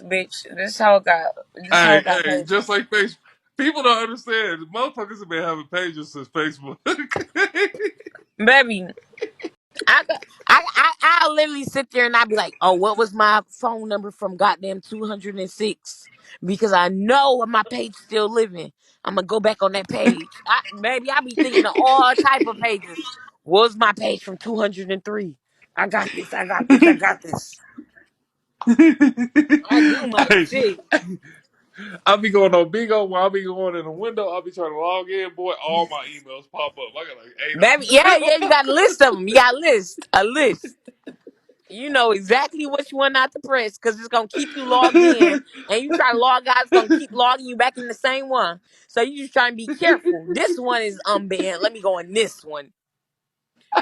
pages, bitch. This how it got. This how Hey, it got hey, just pages. like Facebook. People don't understand. Motherfuckers have been having pages since Facebook. Baby, I literally sit there and I be like, oh, what was my phone number from goddamn 206? Because I know my page still living. I'm gonna go back on that page. Baby, I be thinking of all type of pages. Was my page from 203? I got this. I got this. I got this. I do my Hey, shit. I'll be going on Bigo while I'll be going in the window. I'll be trying to log in, boy. All my emails pop up. I got like eight Baby, of yeah, them. yeah, you got a list of them. You got a list. You know exactly which one not to press because it's gonna keep you logged in, and you try to log out, it's gonna keep logging you back in the same one. So you just trying to be careful. This one is unbanned. Let me go on this one.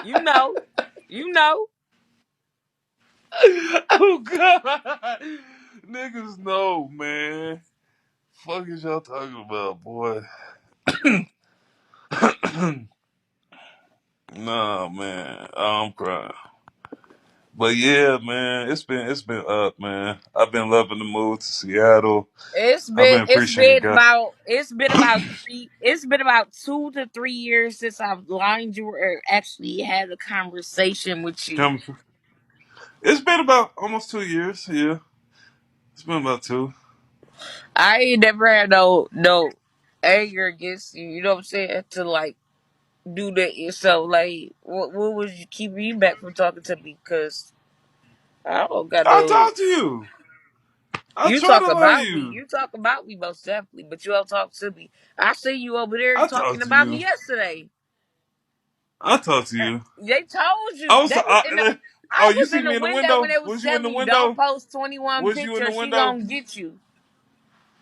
You know, you know. Oh God, niggas know, man. Fuck is y'all talking about, boy? Nah, man, I'm crying. But yeah, man, it's been up, man. I've been loving the move to Seattle. It's I've been been it's appreciating been God. about it's been about three it's been about 2 to 3 years since I've lined you or actually had a conversation with you. Coming from- It's been about almost 2 years. Yeah, it's been about two. I ain't never had no anger against you. You know what I'm saying? To like do that yourself. Like, what was you keeping you back from talking to me? Cause I don't got I no. talked to you. I You try talk to love about me. you. You talk about me most definitely, but you don't talk to me. I see you over there I talking talked to about me you. yesterday. I talked to you. They told you Oh, they so was in the. oh, I you was see in the me in the window when window? they was Was you in the telling you don't window? post 21 Was you in the pictures. She window? gonna get you.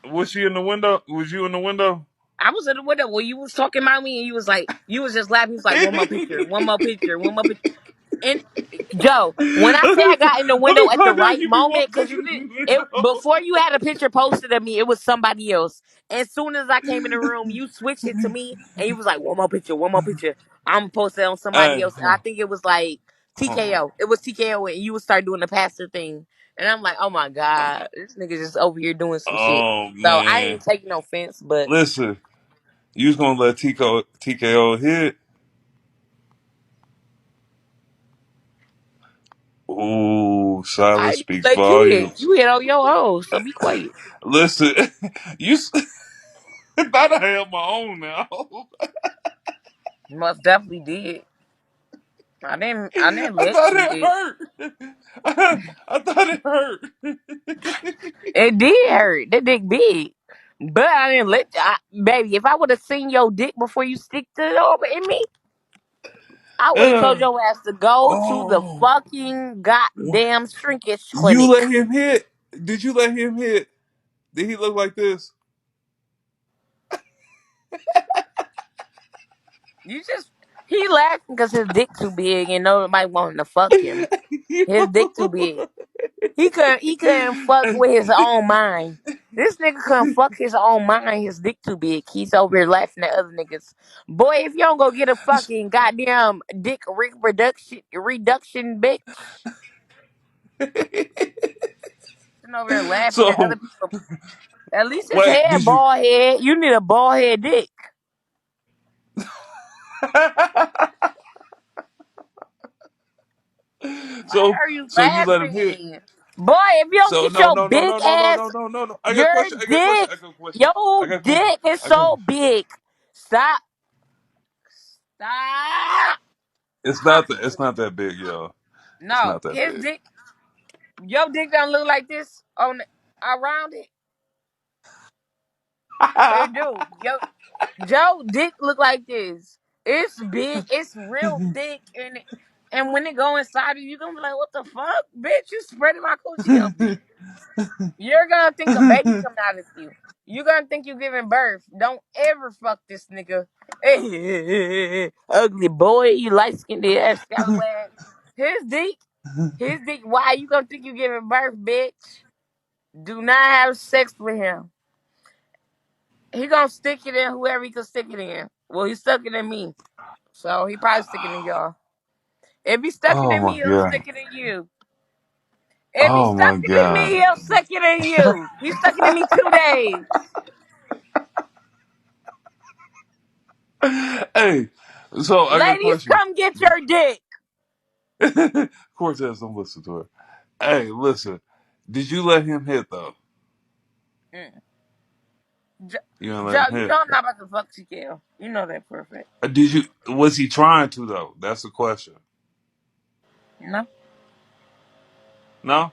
Was she in the window? Was you in the window? I was in the window when you was talking about me, and you was like, you was just laughing. You was like, one more picture, one more picture, one more picture. And Joe, when I say I got in the Let window me at the find out right you be moment, wanting because you pictures did in the it window. before you had a picture posted of me, it was somebody else. As soon as I came in the room, you switched it to me, and you was like, "One more picture, one more picture." I'm posted on somebody Hey, else. I think it was like hold TKO. It was TKO, and you would start doing the pastor thing, and I'm like, "Oh my god, this nigga just over here doing some shit." oh So I man, ain't taking no offense, but listen, you was gonna let TKO hit? Ooh, I silence didn't speaks let you hit. volumes. You hit on your own, so be quiet. Listen, you thought I had my own now. Most definitely did. I didn't I let thought you it hit. hurt. I thought it hurt. It did hurt. That dick big. But I didn't baby, if I would have seen your dick before you sticked it over in me, I would have told Yeah. your ass to go to the Oh, fucking goddamn shrinkage you clinic. let him hit? Did you let him hit? Did he look like this? You just he laughing because his dick too big and nobody wanting to fuck him. His dick too big. He couldn't fuck with his own mind. This nigga couldn't fuck his own mind. His dick too big. He's over here laughing at other niggas. Boy, if you don't go get a fucking goddamn dick reduction, bitch, sitting over here laughing at other So people. At least his wait, head did you? bald head. You need a bald head dick. Why so are you so you let him hit? laughing? Boy, if you don't So get no your no no big no no no ass, no no no no. I got a your question. I got a question. dick, I got a question. your I got a question. dick is I got. so big. Stop. Stop It's not talking that. to It's me. not that big, y'all. It's No, not that his big. dick, your dick don't look like this around it. It do. Joe dick look like this. It's big. It's real thick, and when it go inside of you, you gonna be like, "What the fuck, bitch? You spreading my coochie open." You're gonna think a baby coming out of you. You're gonna think you giving birth. Don't ever fuck this nigga. Ugly boy, you light skinned ass scallywag. His dick. His dick, why you gonna think you giving birth, bitch? Do not have sex with him. He gonna stick it in whoever he can stick it in. Well, he stuck it in me. So he probably stick it in y'all. If he stuck it Oh in me, my he'll god. stick it in you. If he Oh stuck my it in me, god. he'll suck it in you. He stuck it in me 2 days. Hey, so I got a Ladies, question. come get your dick. Cortez, don't listen to her. Hey, listen. Did you let him hit though? Mm. You didn't let Joe, him you hit. know I'm not about to fuck TKL. You know that for a fact. Did you? Was he trying to though? That's the question. No, No.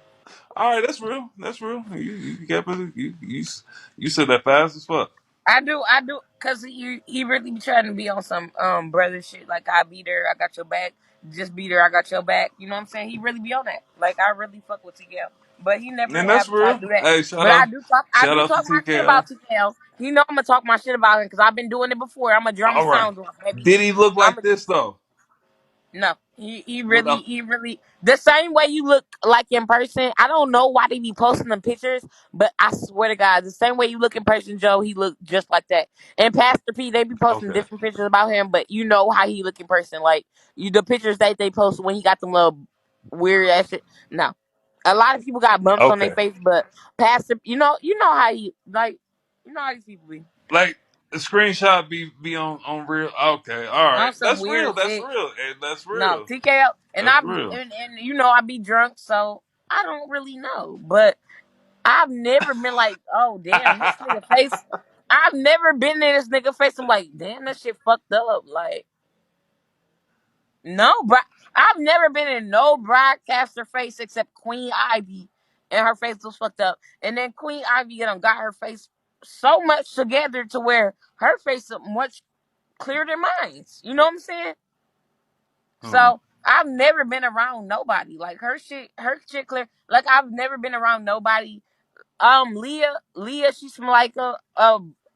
All right, that's real. That's real. You kept it. You said that fast as fuck. I do, cause he really be trying to be on some brother shit. Like I beat her, I got your back. Just beat her, I got your back. You know what I'm saying? He really be on that. Like I really fuck with TKL, but he never And have that's tried to real. do that. Hey, But I shout do out to talk my shit TKO. about TKL. He know I'm gonna talk my shit about him because I've been doing it before. I'm a drama All right. sound off, baby. Did he look I'm like a this though? No, With a he really the same way you look like in person. I don't know why they be posting them pictures, but I swear to God, the same way you look in person, Joe, he look just like that. And Pastor P, they be posting okay. different pictures about him, but you know how he look in person. Like the pictures that they post when he got them little weird ass shit. No, a lot of people got bumps on their Okay. face, but Pastor, you know how he like, you know how these people be Like the screenshot be on real. Okay. All right. on some That's real. weird That's shit. real. Hey, that's No, real. TKO, and That's real. and you know I be drunk, so I don't really know. But I've never been like, oh damn, this nigga face. I've never been in this nigga face. I'm like, damn, that shit fucked up. Like, no, bro, I've never been in no broadcaster face except Queen Ivy, and her face was fucked up. And then Queen Ivy got her face so much together to where her face is much clearer than mine. You know what I'm saying? Hmm. So I've never been around nobody. Like her shit clear. Like I've never been around nobody. Leah, she smell like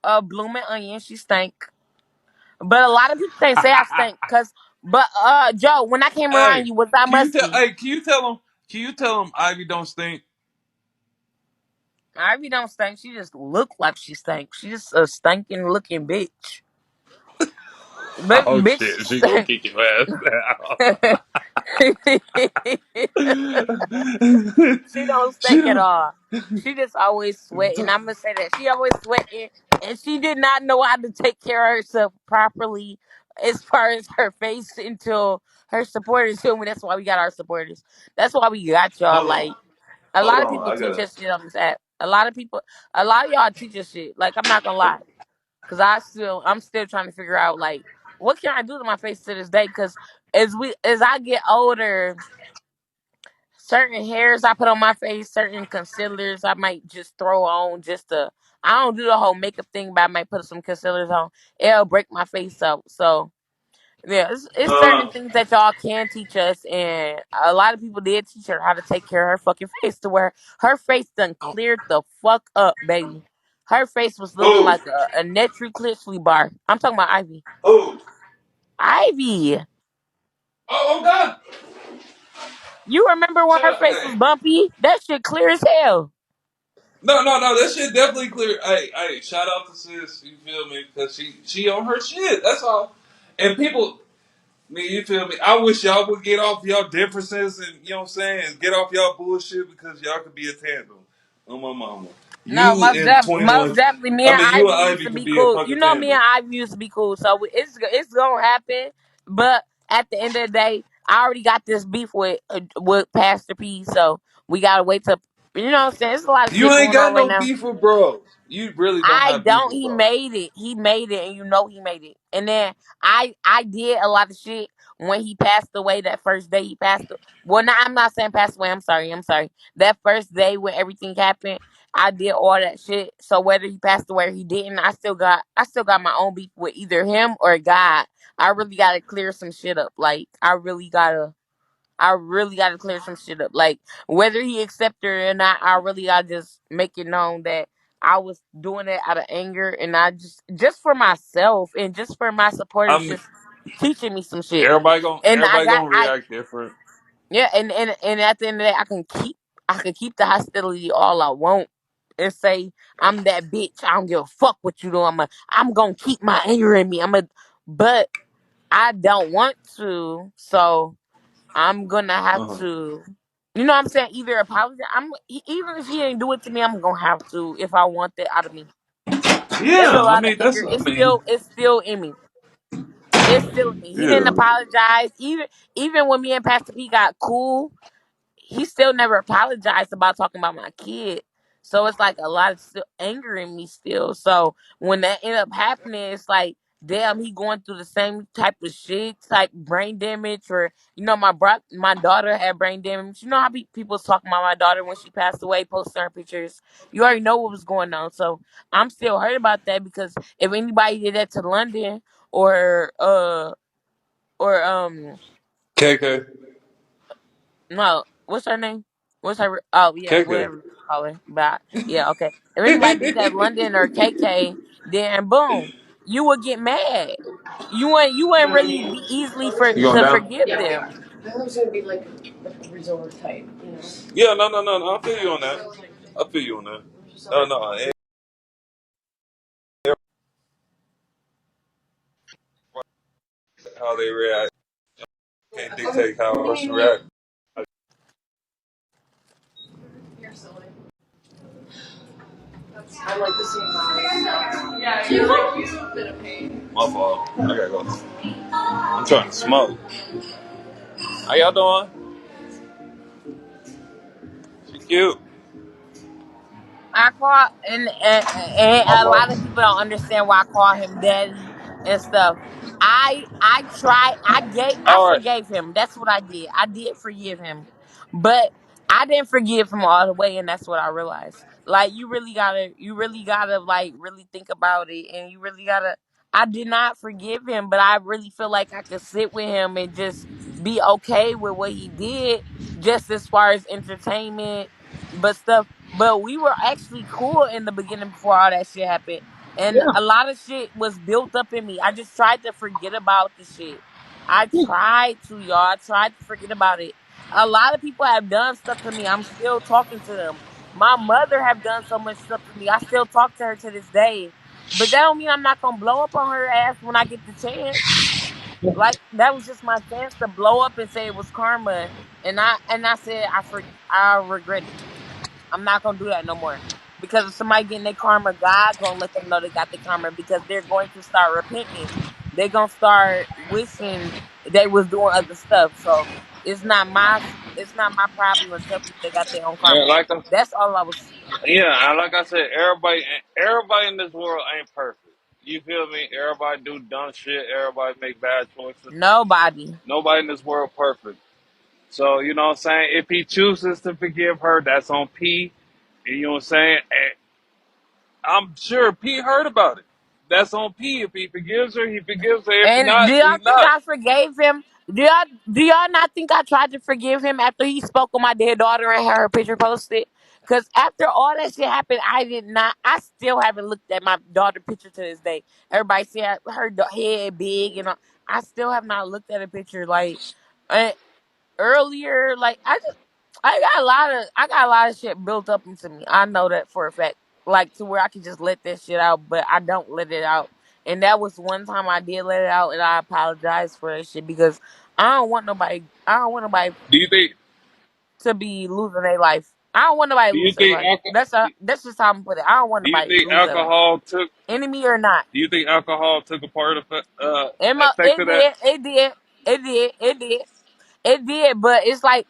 a blooming onion. She stank. But a lot of people can't say I stink, but Joe, when I came around Hey, you, was I can you tell? musty? Hey, can you tell him? Can you tell him Ivy don't stink? Ivy don't stink. She just look like she stank. She just a stinking looking bitch. But Oh bitch shit, she gonna stink. kick your ass now. She don't she stink at don't. all. She just always sweating. I'm gonna say that she always sweating, and she did not know how to take care of herself properly as far as her face until her supporters told me. That's why we got our supporters. That's why we got y'all. Hold on, Like a hold lot of on. people I teach gotta. us shit on this app. A lot of y'all teach us shit. Like I'm not gonna lie, cause I'm still trying to figure out like what can I do to my face to this day. Cause as I get older, certain hairs I put on my face, certain concealers I might just throw on just to. I don't do the whole makeup thing, but I might put some concealers on. It'll break my face up. So yeah, it's certain Uh, things that y'all can teach us, and a lot of people did teach her how to take care of her fucking face to where her face done cleared the fuck up, baby. Her face was looking who? like a Netru Clisley bar. I'm talking about Ivy. Who? Ivy, Oh God! you remember when Shut her up. face Hey. was bumpy? That shit clear as hell. No. That shit definitely clear. Hey. Shout out to sis. You feel me? Because she on her shit. That's all. And people, me, you feel me? I wish y'all would get off y'all differences and you know what I'm saying, get off y'all bullshit because y'all could be a tandem. On my mama. No, You and most 21. definitely. Me I and mean, you and Ivy used Ivy to could be be a cool. You fucking know, me and tandem. Ivy used to be cool. So it's gonna happen. But at the end of the day, I already got this beef with Pastor P. So we gotta wait till you know what I'm saying. There's a lot of You shit ain't going on got right no now. beef with bros. You really don't I have beef don't. with He bros. made it. He made it, and you know he made it. And then I did a lot of shit when he passed away. That first day he passed. Well, no, I'm not saying passed away. I'm sorry. I'm sorry. That first day when everything happened, I did all that shit. So whether he passed away or he didn't, I still got my own beef with either him or God. I really gotta clear some shit up. Like I really got to clear some shit up. Like whether he accepted it or not, I really got to just make it known that I was doing it out of anger, and I just for myself and just for my I supporters, mean, just teaching me some shit. everybody gonna And everybody gonna react different. yeah, and at the end of the day, I can keep the hostility all I want. And say I'm that bitch. I don't give a fuck what you do. I'm gonna keep my anger in me. But I don't want to. So I'm gonna have Uh-huh. to. You know what I'm saying? Either apologize. Even if he didn't do it to me, I'm gonna have to if I want that out of me. It's a Yeah, I lot of mean anger. that's. I mean, It's still in me. It's still in me. He didn't yeah. apologize. Even when me and Pastor P got cool, he still never apologized about talking about my kid. So it's like a lot of still anger in me still. So when that ended up happening, it's like, damn, he going through the same type of shit, like brain damage, or my daughter had brain damage. You know how people was talking about my daughter when she passed away, posting her pictures. You already know what was going on. So I'm still hurt about that because if anybody did that to London or or KK. no, what's her name? What's her? Oh yeah, KK. whatever you call her. But yeah, okay. If anybody did that, London or KK, then boom, you would get mad. You wouldn't really be easily You going to down? forgive Yeah, them. I thought it was gonna be like a resort type, you know. Yeah, no, no, no, no. I feel you on that. I feel you on that. No, no. How they react. Can't dictate how a person react. You're silly. I like the same vibe. Yeah, you like you a bit of pain. My fault. I gotta go. I'm trying to smoke. How y'all doing? She cute. I call and My a lot of fault. people don't understand why I call him daddy and stuff. I All right. forgave him. That's what I did. I did forgive him. But I didn't forgive him all the way, and that's what I realized. Like you really gotta like really think about it, and you really gotta I did not forgive him, but I really feel like I could sit with him and just be okay with what he did, just as far as entertainment, but stuff, but we were actually cool in the beginning before all that shit happened. And Yeah. a lot of shit was built up in me. I just tried to forget about the shit. I tried to, y'all. I tried to forget about it. A lot of people have done stuff to me. I'm still talking to them. My mother have done so much stuff to me. I still talk to her to this day. But that don't mean I'm not gonna blow up on her ass when I get the chance. Like that was just my chance to blow up and say it was karma. And I said I regret it. I'm not gonna do that no more. Because if somebody getting their karma, God gonna let them know they got the karma because they're going to start repenting. They're gonna start wishing they was doing other stuff. So it's not my it's not my problem to tell people they got their own Yeah, karma. like I, That's all I was. yeah, and like I said, everybody in this world ain't perfect. You feel me? Everybody do dumb shit. Everybody make bad choices. Nobody. Nobody in this world perfect. So you know what I'm saying. If he chooses to forgive her, that's on P. And you know what I'm saying. And I'm sure P heard about it. That's on P. If he forgives her, he forgives her. If And not, do y'all he think not. I forgave him? Do y'all not think I tried to forgive him after he spoke on my dead daughter and had her picture posted? Because after all that shit happened, I did not. I still haven't looked at my daughter picture to this day. Everybody see her head big, and I still have not looked at a picture. Like earlier, like I got a lot of shit built up into me. I know that for a fact. Like to where I can just let that shit out, but I don't let it out. And that was one time I did let it out, and I apologize for that shit because I don't want nobody Do you think? to be losing their life. I don't want nobody Do to you lose their think? life. That's just how I'm put it. I don't want Do you nobody to think lose their life, alcohol took? enemy or not. Do you think alcohol took a part of effect It of that? did, it did, it did, it did. It did, but it's like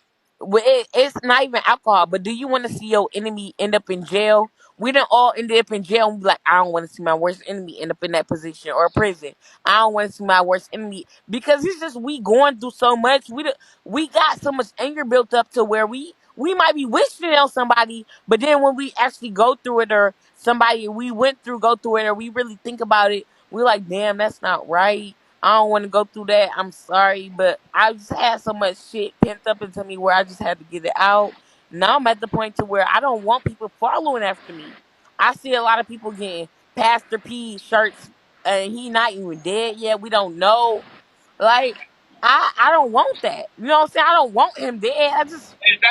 it's not even alcohol. But do you want to see your enemy end up in jail? We didn't all end up in jail and be like, I don't want to see my worst enemy end up in that position or prison. I don't want to see my worst enemy because it's just we going through so much. We got so much anger built up to where we might be wishing on somebody, but then when we actually go through it or somebody we went through go through it or we really think about it, we're like, damn, that's not right. I don't want to go through that. I'm sorry, but I just had so much shit pent up into me where I just had to get it out. Now I'm at the point to where I don't want people following after me. I see a lot of people getting Pastor P shirts, and he not even dead yet. We don't know. Like I don't want that. You know what I'm saying? I don't want him dead.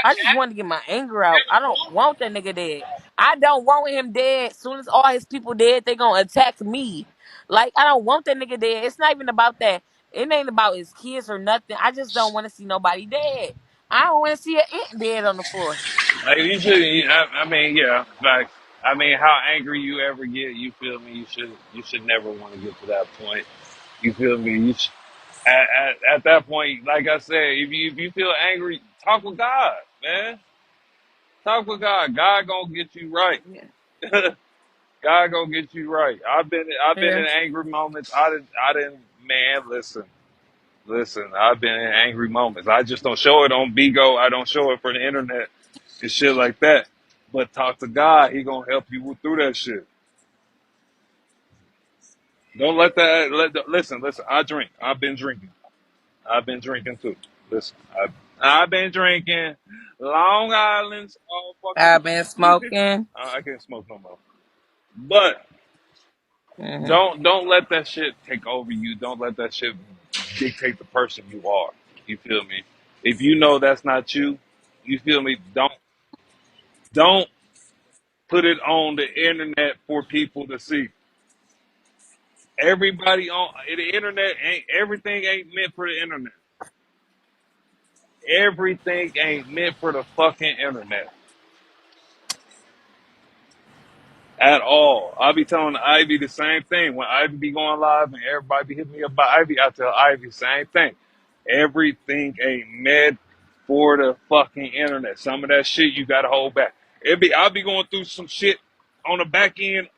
I just want to get my anger out. I don't want that nigga dead. I don't want him dead. As soon as all his people dead, they gonna attack me. Like I don't want that nigga dead. It's not even about that. It ain't about his kids or nothing. I just don't want to see nobody dead. I don't want to see an ant dead on the floor. Like you should. I mean, yeah. Like I mean, how angry you ever get, you feel me? You should never want to get to that point. You feel me? At that point, like I said, if you feel angry, talk with God, man. Talk with God. God gonna get you right. Yeah. God gonna get you right. I've been Yeah. in angry moments. I didn't. Man, listen. I've been in angry moments. I just don't show it on Bigo. I don't show it for the internet and shit like that. But talk to God. He gonna help you through that shit. Don't let that. Listen. I drink. I've been drinking. I've been drinking too. Listen, I've been drinking Long Island's all fucking. I've been smoking. I can't smoke no more. But Hmm. don't let that shit take over you. Don't let that shit dictate the person you are. You feel me? If you know that's not you, you feel me? Don't put it on the internet for people to see. Everybody on the internet ain't everything ain't meant for the internet. Everything ain't meant for the fucking internet at all. I be telling Ivy the same thing. When Ivy be going live and everybody be hitting me up by Ivy, I tell Ivy the same thing. Everything ain't meant for the fucking internet. Some of that shit you gotta hold back. I'll be going through some shit on the back end.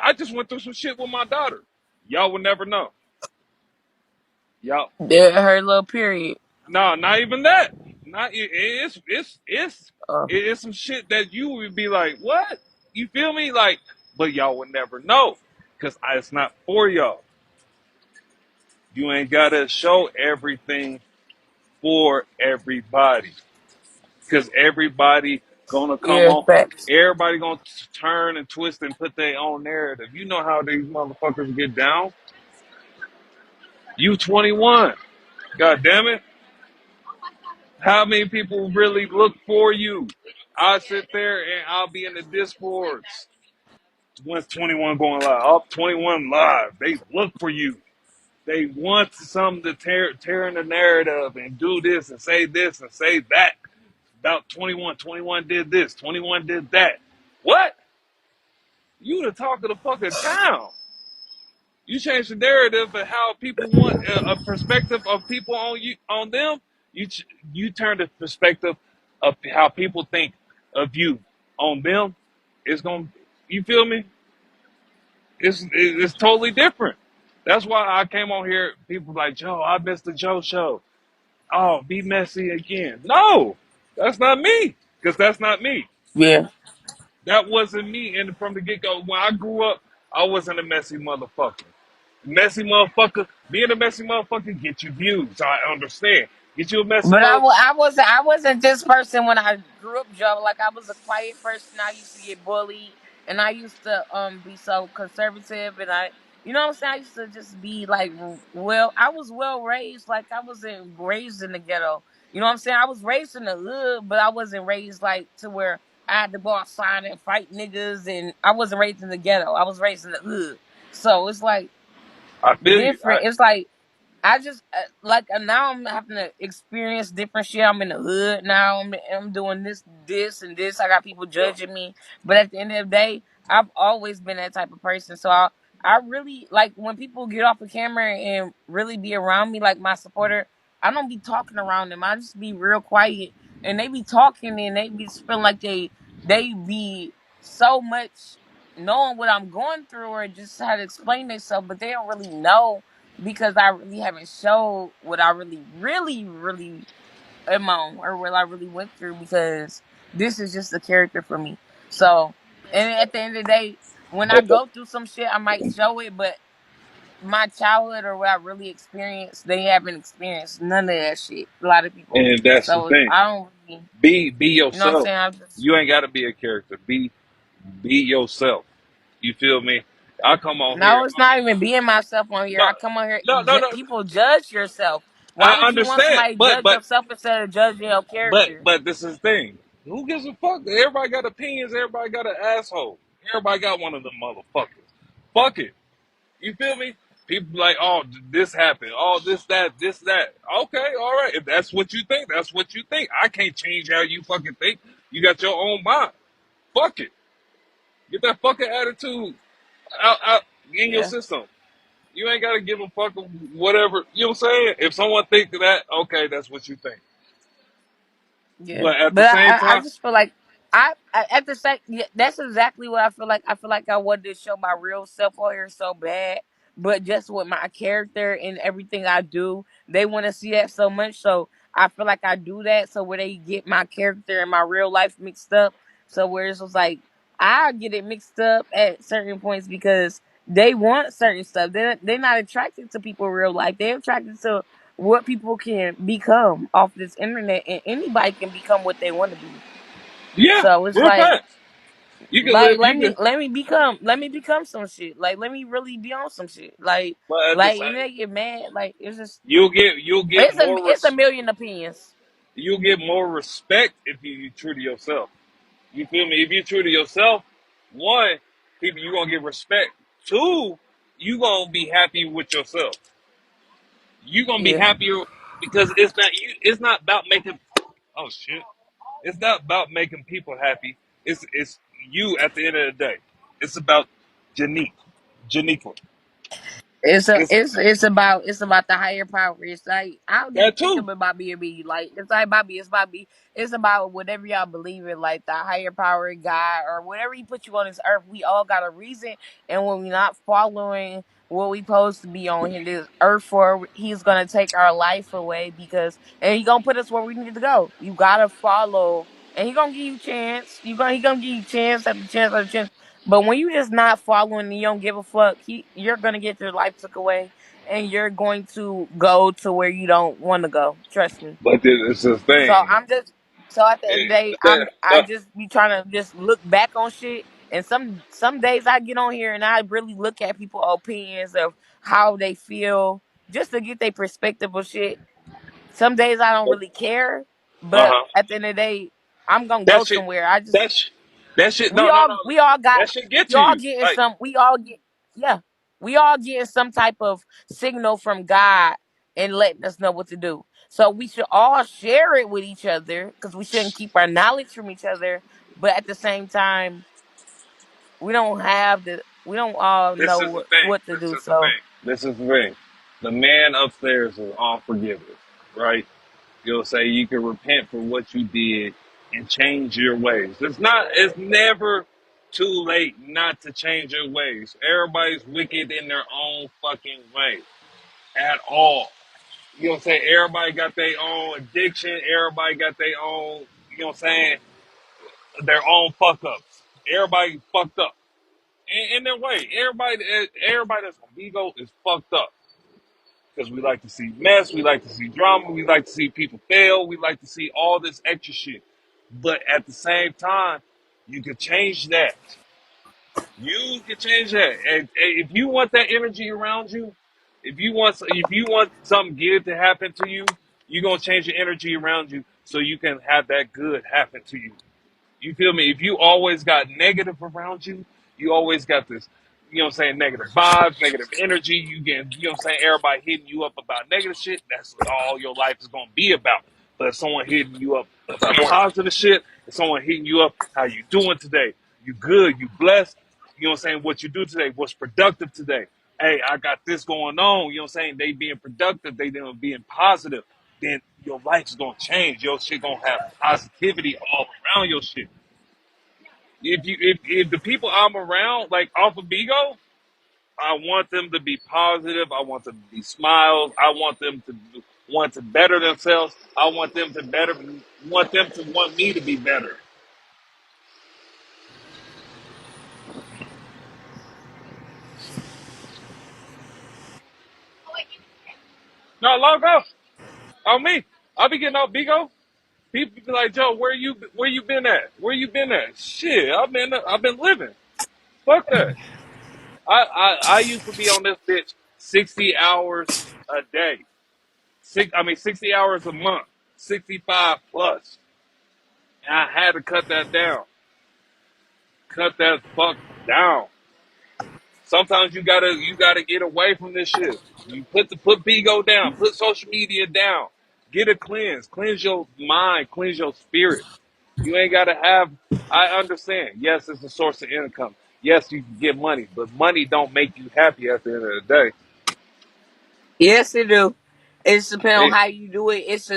I just went through some shit with my daughter. Y'all would never know. Y'all Her little period. No, not even that. Not Oh, it's some shit that you would be like, what? You feel me? Like, but y'all would never know because it's not for y'all. You ain't gotta show everything for everybody because everybody gonna come yeah, on. facts. Everybody gonna turn and twist and put their own narrative. You know how these motherfuckers get down. You 21. God damn it. How many people really look for you? I sit there and I'll be in the discords. When's 21 going live? Up 21 live. They look for you. They want something to tear in the narrative and do this and say that about 21. 21 did this. 21 did that. What? You the talk of the fucking town. You change the narrative of how people want a perspective of people on you on them. You turn the perspective of how people think of you on them. It's gonna. You feel me? It's totally different. That's why I came on here. People like Joe. I missed the Joe show. Oh, be messy again. No, that's not me. Because that's not me. Yeah. That wasn't me. And from the get go, when I grew up, I wasn't a messy motherfucker. Messy motherfucker, being a messy motherfucker get you views. I understand. Get you a messy But mother. I wasn't this person when I grew up, Joe. Like I was a quiet person. I used to get bullied, and I used to be so conservative, and you know what I'm saying. I used to just be like, well, I was well raised. Like I wasn't raised in the ghetto. You know what I'm saying. I was raised in the hood, but I wasn't raised like to where I had to go outside and fight niggas, and I wasn't raised in the ghetto. I was raised in the hood. So it's like I feel you. different. It's like I just now I'm having to experience different shit. I'm in the hood now. I'm doing this, and this. I got people judging me, but at the end of the day, I've always been that type of person. So I really like when people get off the camera and really be around me, like my supporter. I don't be talking around them. I just be real quiet, and they be talking and they be feeling like they be so much knowing what I'm going through or just how to explain themselves, but they don't really know because I really haven't showed what I really, really, really am on or what I really went through because this is just a character for me. So, and at the end of the day, when I But go through some shit, I might show it, but my childhood or what I really experienced, they haven't experienced none of that shit. A lot of people. and that's the So thing. I don't really, Be you know what I'm yourself. saying? I just, You ain't got to be a character. Be yourself. You feel me? I come on here. no, it's not even being myself on here. No, I come on here, no. people judge yourself. Why I would you want understand, somebody to judge yourself instead of judging your character? but this is the thing. Who gives a fuck? Everybody got opinions. Everybody got an asshole. Everybody got one of them motherfuckers. Fuck it. You feel me? People be like, oh, this happened. Oh, this, that. Okay, all right. If that's what you think, that's what you think. I can't change how you fucking think. You got your own mind. Fuck it. Get that fucking attitude out in your Yeah, system. You ain't gotta give a fuck of whatever. You know what I'm saying? If someone think that, okay, that's what you think. yeah. But at the But same I time, just feel like I at the same, yeah, that's exactly what I feel like. I feel like I wanted to show my real self on here so bad, but just with my character and everything I do, they want to see that so much. So I feel like I do that so where they get my character and my real life mixed up. So where it's just like I get it mixed up at certain points because they want certain stuff. They're not attracted to people in real life. They're attracted to what people can become off this internet, and anybody can become what they want to be. yeah, So it's real like facts. You can live. let You me can, let me become some shit. Like let me really be on some shit. but at the Like same, and they get mad. Like it's just you'll get more it's a million opinions. you'll get more respect if you true to yourself. You feel me? If you're true to yourself, one, people you gonna get respect. Two, you gonna be happy with yourself. You gonna be Yeah, happier because it's not you. It's not about making. Oh shit! It's not about making people happy. It's you at the end of the day. It's about Janique, Janiqua. It's it's about the higher power. It's like I don't even that think too. of it about B. Like it's like Bobby, it's Bobby. It's about whatever y'all believe in, like the higher power, God, or whatever He put you on this earth. We all got a reason, and when we're not following what we supposed to be on this earth for, He's gonna take our life away because, and He gonna put us where we need to go. You gotta follow, and He gonna give you chance. He gonna give you chance after chance after chance. But when you just not following and you don't give a fuck, you're gonna get your life took away, and you're going to go to where you don't want to go. Trust me. But it's the So thing. I'm just so at the end of the day, I just be trying to just look back on shit. And some days I get on here and I really look at people's opinions of how they feel just to get their perspective of shit. Some days I don't really care, Uh but huh. at the end of the day, I'm gonna That go shit. somewhere. I just That sh- that shit. No, no, no. we all got That shit get we to all you. getting Like, some we all get yeah we all getting some type of signal from God and letting us know what to do. So we should all share it with each other because we shouldn't keep our knowledge from each other. But at the same time, we don't all this know is the thing. what to This do. is the So thing. This is the thing. The man upstairs is all forgiveness, right? You'll say you can repent for what you did and change your ways. It's not. It's never too late not to change your ways. Everybody's wicked in their own fucking way at all. You know what I'm saying? Everybody got their own addiction. Everybody got their own. You know what I'm saying? Their own fuck ups. Everybody fucked up in their way. Everybody that's on ego is fucked up because we like to see mess, we like to see drama, we like to see people fail, we like to see all this extra shit. But at the same time, you can change that. You can change that, and if you want that energy around you, if you want something good to happen to you, you're gonna change your energy around you so you can have that good happen to you. You feel me? If you always got negative around you, you always got this, you know what I'm saying, negative vibes, negative energy, you get, you know what I'm saying, everybody hitting you up about negative shit, that's all your life is going to be about. But if someone hitting you up about positive shit, if someone hitting you up, how you doing today? You good, you blessed, you know what I'm saying, what you do today, what's productive today. Hey, I got this going on, you know what I'm saying, they being productive, they being positive, then your life's going to change. Your shit going to have positivity all around your shit. If the people I'm around, like off of Bigo, I want them to be positive. I want them to be smiles. I want them to want to better themselves. I want them to want me to be better. No, log off on me. I'll be getting off Bigo. People be like, Joe, where you been at? Where you been at? Shit, I've been living. Fuck that. I used to be on this bitch 60 hours a day. 60 hours a month, 65 plus. And I had to cut that down. Cut that fuck down. Sometimes you gotta get away from this shit. You put Bigo down, put social media down, get a cleanse your mind, cleanse your spirit. You ain't gotta have. I understand. Yes, it's a source of income. Yes, you can get money, but money don't make you happy at the end of the Yes, it do. It just depends on day. how you do it. It's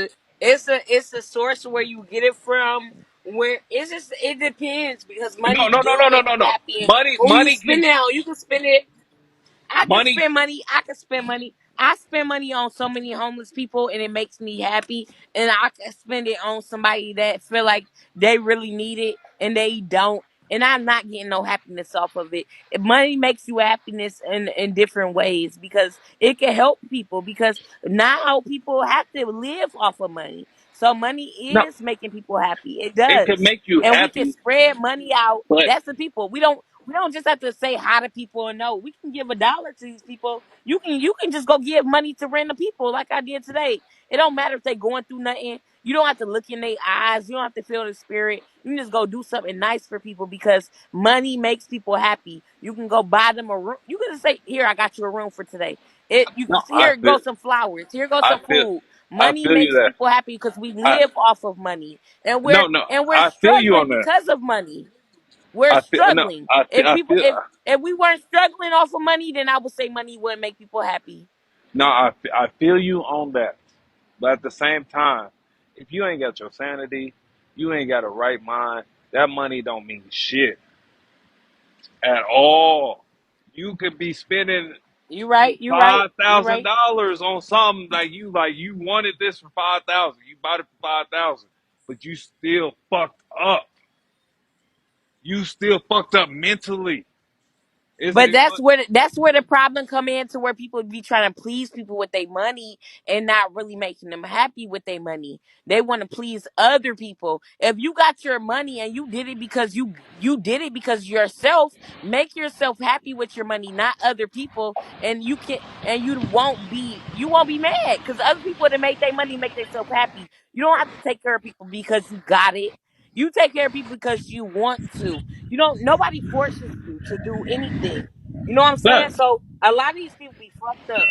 a source where you get it from. Where it's just it depends because No, money no, no, do no, no, make no, you no. happy. Money, But when you money can spend it on, you can spend it. I can money. spend money. I can spend money. I spend money on so many homeless people, and it makes me happy. And I can spend it on somebody that feel like they really need it and they don't. And I'm not getting no happiness off of it. Money makes you happiness in different ways because it can help people. Because now people have to live off of money, so money No, is making people happy. It it could does, make you and we can happy, spread money out. but That's the people. We don't just have to say hi to people and no. We can give $1 to these people. You can just go give money to random people like I did today. It don't matter if they going through nothing. You don't have to look in their eyes. You don't have to feel the spirit. You can just go do something nice for people because money makes people happy. You can go buy them a room. You can just say, "Here, I got you a room for today." no, Here go some flowers. Here go I some feel, food. I Money feel you makes that. people happy because we I live off of money, and we're no, no, and we're I feel you on struggling that. because of money. We're I feel no, struggling. If I people feel if we weren't struggling off of money, then I would say money wouldn't make people happy. no, I feel you on that. But at the same time, if you ain't got your sanity, you ain't got a right mind. That money don't mean shit at all. You could be spending You right, you right, five you thousand right. dollars on something like you wanted this for 5,000. You bought it for 5,000, but you still fucked up. You still fucked up mentally. Is But it? that's where the problem come in to where people be trying to please people with their money and not really making them happy with their money. They want to please other people. If you got your money and you did it because you did it because yourself, make yourself happy with your money, not other people. And you won't be mad because other people that make their money make themselves happy. You don't have to take care of people because you got it. You take care of people because you want to. Nobody forces you to do anything. You know what I'm saying? But So a lot of these people be fucked up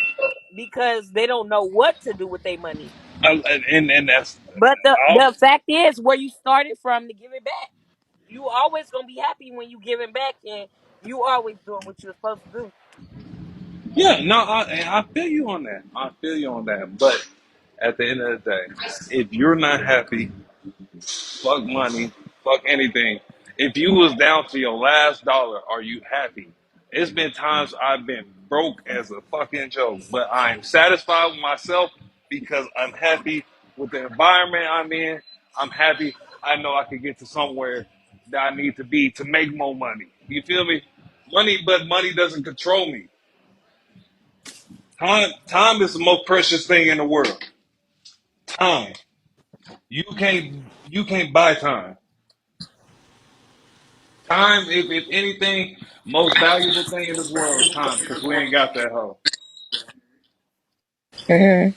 because they don't know what to do with their money. and that's But the all. the fact is where you started from to give it back. You always gonna be happy when you giving back and you always doing what you're supposed to do. Yeah, no, I feel you on that. I feel you on that. But at the end of the day, if you're not happy, fuck money, fuck anything. If you was down to your last dollar, are you happy? It's been times I've been broke as a fucking joke, but I'm satisfied with myself because I'm happy with the environment I'm in. I'm happy. I know I can get to somewhere that I need to be to make more money. You feel me? But money doesn't control me. Time is the most precious thing in the world. Time. You can't buy time. Time, if anything, most valuable thing in this world is time, because we ain't got that hoe. Mhm.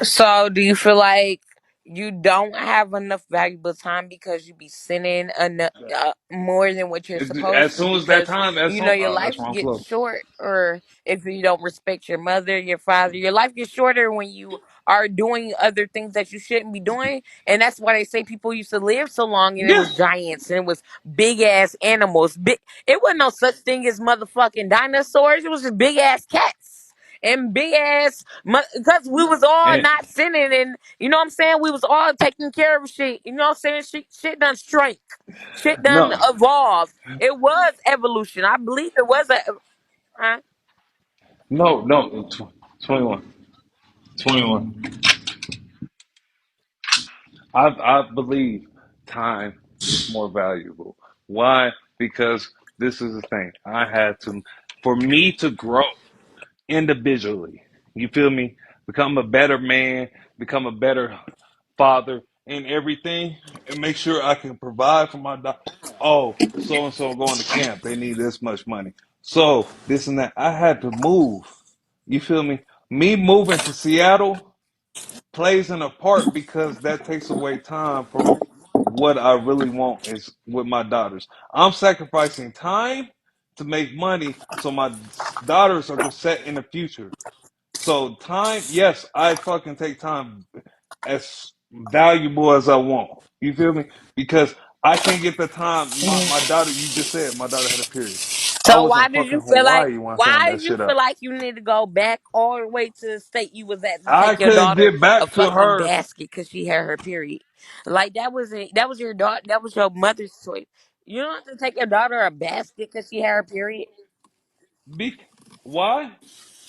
So, do you feel like you don't have enough valuable time because you be sinning more than what you're As supposed to soon as that because time, your that's life why I'm gets flow. short, or if you don't respect your mother, your father, your life gets shorter when you are doing other things that you shouldn't be doing, and that's why they say people used to live so long, and it Yeah. was giants and it was big ass animals. It wasn't no such thing as motherfucking dinosaurs. It was just big ass cats and big ass because we was all And not sinning, and you know what I'm saying, we was all taking care of shit. You know what I'm saying, shit done shrank, shit done no, evolved. It was evolution. I believe it was a huh? no, 21. 21. I believe time is more valuable. Why? Because this is the thing. For me to grow individually. You feel me? Become a better man, become a better father, and everything, and make sure I can provide for my dog. Oh, so and so going to camp. They need this much money. So this and that. I had to move. You feel me? Me moving to Seattle plays in a part because that takes away time from what I really want is with my daughters. I'm sacrificing time to make money so my daughters are set in the future. So time, yes, I fucking take time as valuable as I want. You feel me? Because I can't get the time. My daughter, you just said my daughter had a period. I So was in why did fucking you feel like? Hawaii when I found Why that did you shit feel out. like you need to go back all the way to the state you was at to I take your couldn't daughter get a back to fucking her. basket because she had her period? Like that was your daughter. That was your mother's choice. You don't have to take your daughter a basket because she had her period. Be, why?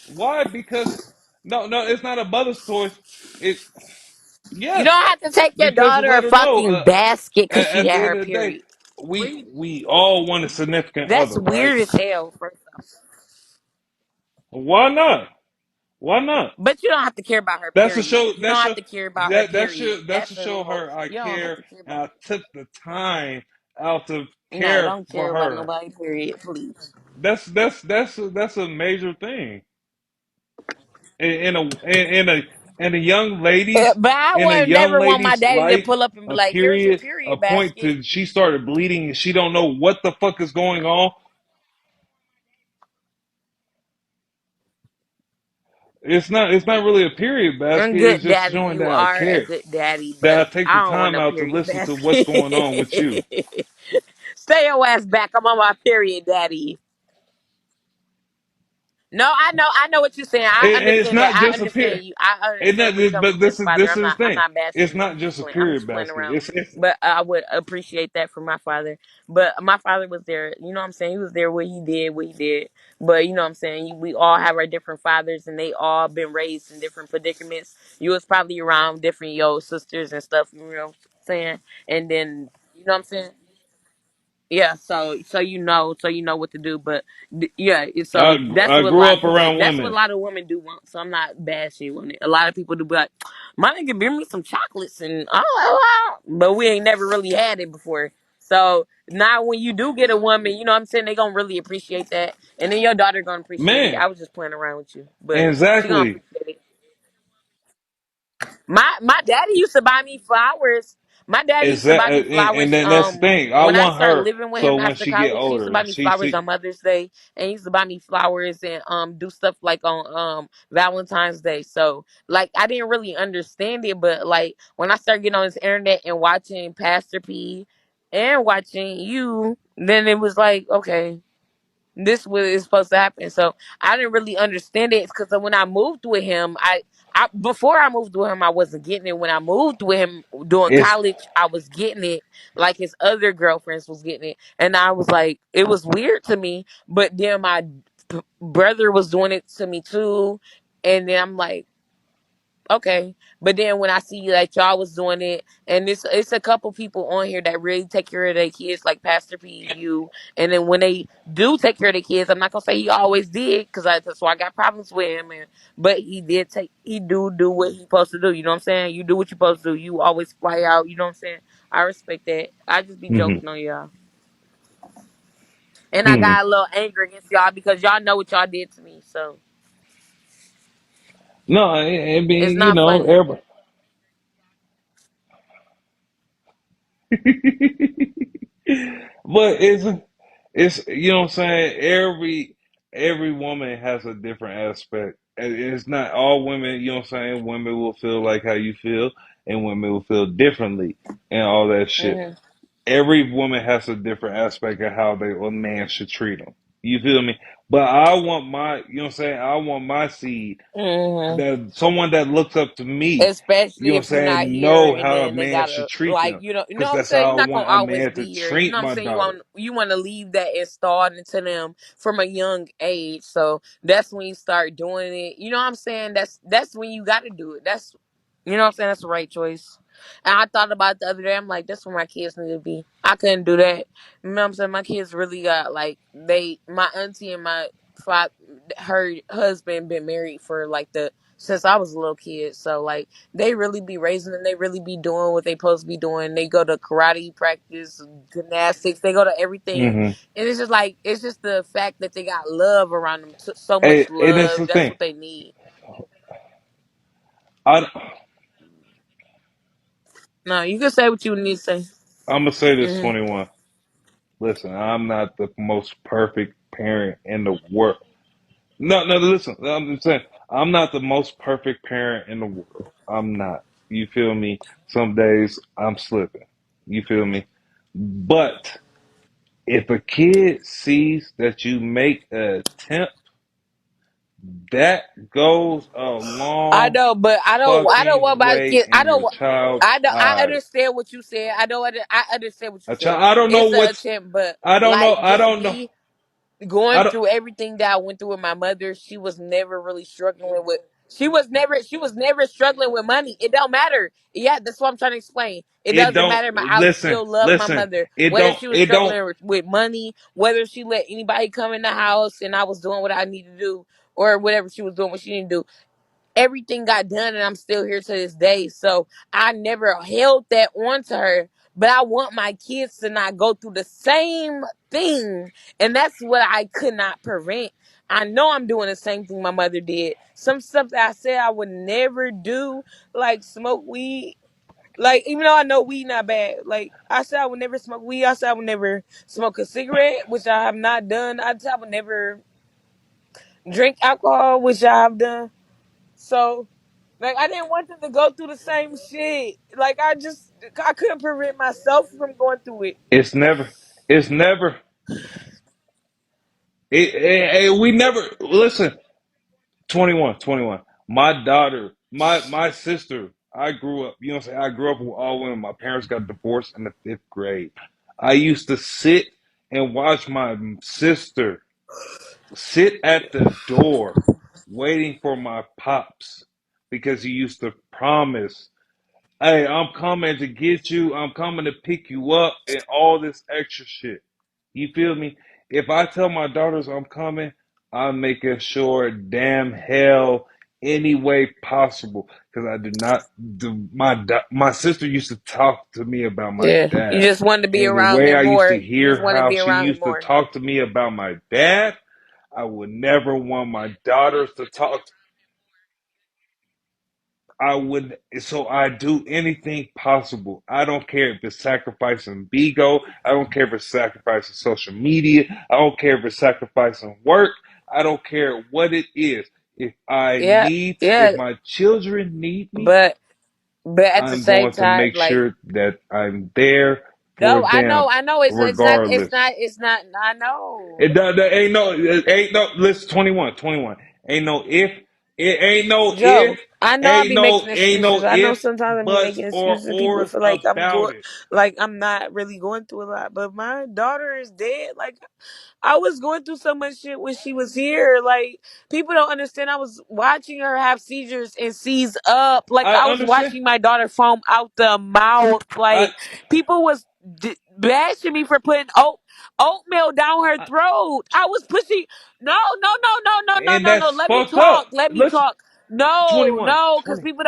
Why? Because no, no, it's not a mother's choice. It You yes, don't have to take your because daughter a let her know. fucking basket because she At the had end her of the day, period. we all want a significant That's other, right? weird as hell. First off, Why not? Why not? but you don't have to care about her That's a period. show. You don't have to care about her period. That's That's to a show whole. her I You don't have care to care and about. I took the time out to No, care don't for care about her. nobody. Period, please. That's a major thing in a young lady's But I would never want my daddy to life. pull up and be A like, "Here's your period, a period point basket." to she started bleeding and she don't know what the fuck is going on. It's not really a period And basket. It's good just daddy, showing you that I are a care. good daddy, That I but take the I don't want time no out to period listen to what's basket. going on with you. Stay your ass back. I'm on my period, daddy. No, I know what you're saying. I It's understand that. not I just a understand period. you. I It understand not, where you're coming but from as a father. this is the I'm thing. not bashing It's you. not just a I'm period just playing basket. around. It's But I would appreciate that for my father. But my father was there. You know what I'm saying? He was there. What he did. But you know what I'm saying? We all have our different fathers, and they all been raised in different predicaments. You was probably around different sisters and stuff. You know what I'm saying? And then you know what I'm saying? Yeah, so you know what to do, but yeah, so that's I what a grew lot of up people, around that's what a women. lot of women do want. So I'm not bashing on it. A lot of people do be like, my nigga, bring me some chocolates and but we ain't never really had it before. So now when you do get a woman, you know what I'm saying, they gonna really appreciate that, and then your daughter gonna appreciate it. Man, I was just playing around with you, but she gonna exactly. appreciate it. My daddy used to buy me flowers. My daddy used to buy me And flowers. then that's the thing. I When I want started her living with so him when after she get college, he used to buy older, me flowers she on Mother's Day, and he used to buy me flowers and do stuff like on Valentine's Day. So like I didn't really understand it, but like when I started getting on this internet and watching Pastor P and watching you, then it was like okay, this what is supposed to happen. So I didn't really understand it because when I moved with him, I before I moved with him, I wasn't getting it. When I moved with him during it's college, I was getting it like his other girlfriends was getting it, and I was like, it was weird to me. But then my brother was doing it to me too, and then I'm like, okay. But then when I see that y'all was doing it, and it's a couple people on here that really take care of their kids, like Pastor P, you, and then when they do take care of their kids, I'm not gonna say he always did, because that's why I got problems with him, but he do what he supposed to do. You know what I'm saying? You do what you supposed to do. You always fly out. You know what I'm saying? I respect that. I just be hmm joking on y'all, and I hmm got a little anger against y'all because y'all know what y'all did to me, so no, it it's being not funny. everybody. But it's you know what I'm saying. Every woman has a different aspect, and it's not all women. You know what I'm saying. Women will feel like how you feel, and women will feel differently, and all that shit. Hmm. Every woman has a different aspect of how a man should treat them. You feel me? But I want you know what I'm saying? I want my seed Hmm. that someone that looks up to me, you Especially know what if I'm you're not saying, here know and how a then they man should gotta treat like them. you know Because what I'm that's saying, how you're I not gonna want a always man to be here, you know treat what I'm my saying, daughter. you want to leave that installed into them from a young age, so that's when you start doing it, you know what I'm saying, that's when you got to do it, that's you know what I'm saying, that's the right choice. And I thought about it the other day, I'm like, that's where my kids need to be. I couldn't do that. You know what I'm saying, my kids really got like my auntie and my father, her husband been married for like the since I was a little kid, so like they really be raising them. They really be doing what they supposed to be doing. They go to karate practice, gymnastics. They go to everything, Hmm and it's just like it's just the fact that they got love around them. So much And that's love. the That's thing. what they need. I No, you can say what you need to say. I'm gonna say this, Hmm. 21. Listen, I'm not the most perfect parent in the world. No, no, listen. I'm just saying, I'm not the most perfect parent in the world. I'm not. You feel me? Some days I'm slipping. You feel me? But if a kid sees that you make an attempt, that goes a I long know, but I don't want fucking my way kids. I in don't. your child's I know. I eyes. understand what you said. I understand what you A said. child, I don't know It's an what's, attempt, but I don't know, like I just don't know, me I going don't. through everything that I went through with my mother, she was never really struggling with. She was never struggling with money. It don't matter. Yeah, that's what I'm trying to explain. It It doesn't don't. matter. I Listen, still love my listen. mother, It whether don't. she was It don't. struggling with money, whether she let anybody come in the house and I was doing what I needed to do, or whatever she was doing what she didn't do. Everything got done and I'm still here to this day. So I never held that on to her. But I want my kids to not go through the same thing. And that's what I could not prevent. I know I'm doing the same thing my mother did. Some stuff that I said I would never do, like smoke weed. Like, even though I know weed not bad, like I said I would never smoke weed. I said I would never smoke a cigarette, which I have not done. I said I would never drink alcohol, which I have done. So like I didn't want them to go through the same shit. Like I couldn't prevent myself from going through it. It's never. It's never. We never listen. 21, 21. My daughter, my sister. I grew up. You know what I'm saying? I grew up with all women. My parents got divorced in the fifth grade. I used to sit and watch my sister sit at the door waiting for my pops because he used to promise, hey, I'm coming to get you, I'm coming to pick you up, and all this extra shit. You feel me? If I tell my daughters I'm coming, I'm making sure damn hell any way possible because I do not do my sister used to talk to me about my Yeah, you dad, just wanted to be and the around way him I used to more. You just hear want to how be she around him used to more. talk to me about my dad, I would never want my daughters to talk. I would, so I do anything possible. I don't care if it's sacrificing Bigo. I don't care if it's sacrificing social media. I don't care if it's sacrificing work. I don't care what it is. Yeah, If yeah, my children need me, but at the I'm same going to time, make like sure that I'm there for no, them, I know, regardless. it's not. I know, There ain't no, listen, 21, 21. Ain't no if, it Joe. I know I be making ain't no excuses. I know ifs, sometimes I be buts, making or excuses. And people ors feel about it. like I'm not really going through a lot. But my daughter is dead. Like I was going through so much shit when she was here. Like people don't understand. I was watching her have seizures and seize up. Like I I was understand. watching my daughter foam out the mouth. I, Like people was bashing me for putting oatmeal down her I throat. I was pushing. No, no, no, no, no, no, and no, no. that's Let me fucked talk. up. Let me Listen, talk. No, 21, no, because 20, people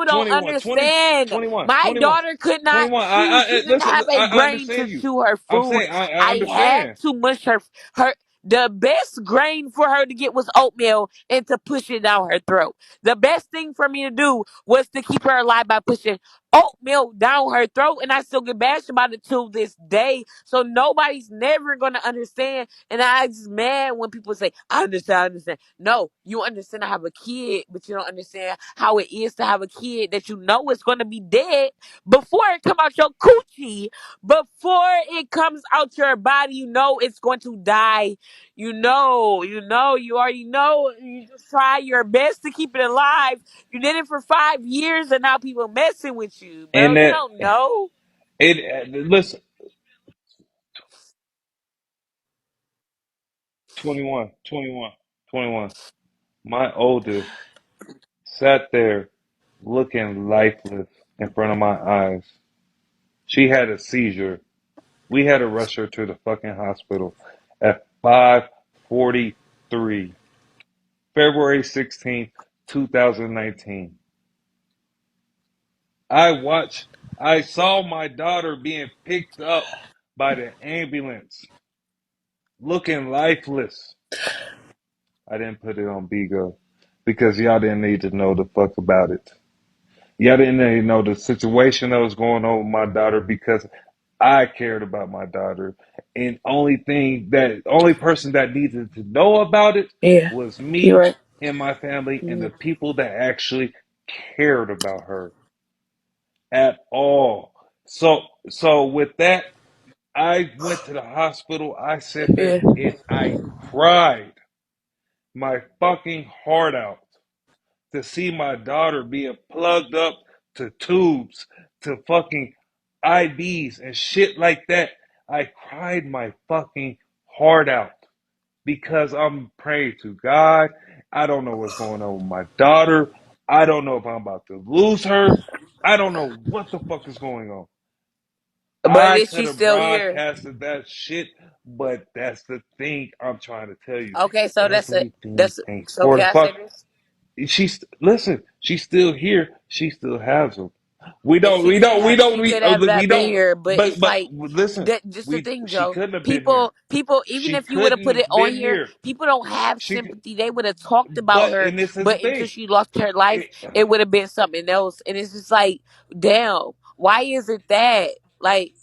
don't 21, 20, understand. 21, My 21, daughter could not 21. chew. She didn't Listen, have a I grain to understand you. chew her I'm food. saying, I I had understand. to mush her. The best grain for her to get was oatmeal and to push it down her throat. The best thing for me to do was to keep her alive by pushing oatmeal down her throat, and I still get bashed about it to this day. So nobody's never gonna understand. And I just mad when people say, "I understand, I understand." No, you understand. I have a kid, but you don't understand how it is to have a kid that you know is gonna be dead before it come out your coochie, before it comes out your body. You know it's going to die. You already know. You just try your best to keep it alive. You did it for 5 years, and now people messing with you, bro. And You that, don't know, listen, 21, 21, 21. My oldest sat there looking lifeless in front of my eyes. She had a seizure. We had to rush her to the fucking hospital at 5:43, February 16th, 2019. I watched, I saw my daughter being picked up by the ambulance, looking lifeless. I didn't put it on Bigo because y'all didn't need to know the fuck about it. Y'all didn't need to know the situation that was going on with my daughter because I cared about my daughter, and only person that needed to know about it Yeah, was you're me right. and my family and Mm. the people that actually cared about her at all. So with that, I went to the hospital. I sat there Yeah, and I cried my fucking heart out to see my daughter being plugged up to tubes, to fucking IVs and shit like that. I cried my fucking heart out because I'm praying to God. I don't know what's going on with my daughter. I don't know if I'm about to lose her. I don't know what the fuck is going on. but I is could she have still here? broadcasted that shit, but that's the thing I'm trying to tell you. Okay, so Everything that's ain't so. for the Can I say fuck. this? She's listen. She's still here. She still has them. We And don't. We don't. We don't. she could have We not been don't. here, but it's But like listen. that. Just the We thing, she Joe. couldn't have been here. People, even She if you would have put it couldn't on been here, here. people don't have She. sympathy. They would have talked about But her, and this is the but until thing. she lost her life, It, it would have been something else. And it's just like, damn, why is it that? Like,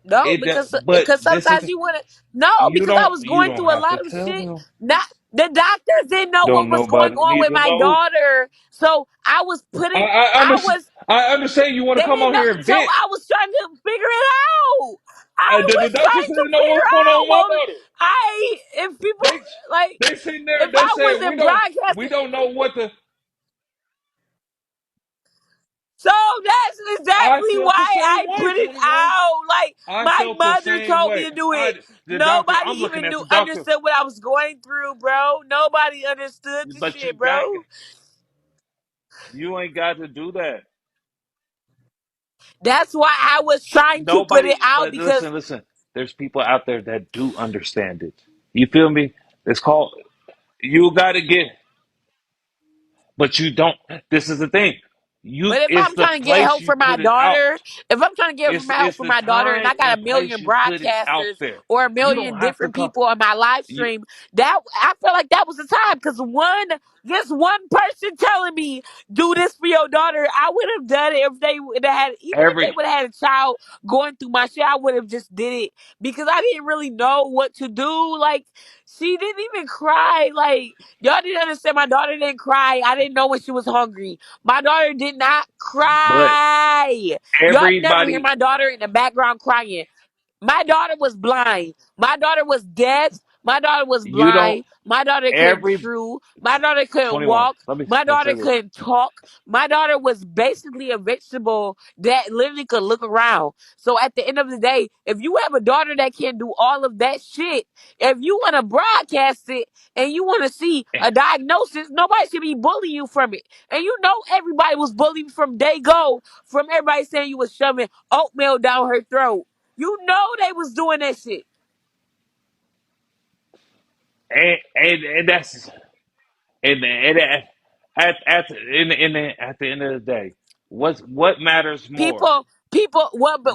no, but because this is sometimes you want to. No, you because I don't was you going don't through a have to lot of tell shit. them. Not the doctors didn't know what Don't was going nobody on need with to my know. daughter, so I was putting. I I understand. was. I understand you want to They come didn't on know, here and so vent. I was trying to figure it out. I The was doctors trying to didn't know figure what's going on out. with my Well, daughter. I if people They like they sitting there. if They I said wasn't we broadcasting. don't know what the. So that's I exactly felt the why same I way. put it 21. out. Like I my felt the mother same told me way. to do I it. the doctor. Nobody I'm looking even at knew the doctor, understood what I was going through, bro. Nobody understood the but you shit, got bro. you ain't got to do that. That's why I was trying to put it Nobody. out But because listen. There's people out there that do understand it. You feel me? It's called. You got to get, but you don't. This is the thing. You, but if it's I'm the trying to get place help you for my put it out. daughter, if I'm trying to get help It's for the my daughter and time I got and a place million you put it out broadcasters there. or a You don't million have to different come. people on my live You, stream, that I feel like that was the time because just one person telling me do this for your daughter, I would have done it if they would have had, even if they every, would have had a child going through my shit, I would have just did it because I didn't really know what to do. Like she didn't even cry. Like y'all didn't understand. My daughter didn't cry. I didn't know when she was hungry. My daughter did not but cry. Y'all never hear everybody, my daughter in the background crying. My daughter was blind. My daughter was deaf. My daughter was you don't, blind. My daughter couldn't every chew. My daughter couldn't 21. walk. My Let's daughter say this. couldn't talk. My daughter was basically a vegetable that literally could look around. So at the end of the day, if you have a daughter that can do all of that shit, if you want to broadcast it and you want to see a diagnosis, nobody should be bullying you from it. And you know everybody was bullied from day go, from everybody saying you was shoving oatmeal down her throat. You know they was doing that shit. And that's, and at the end of the day, what matters more?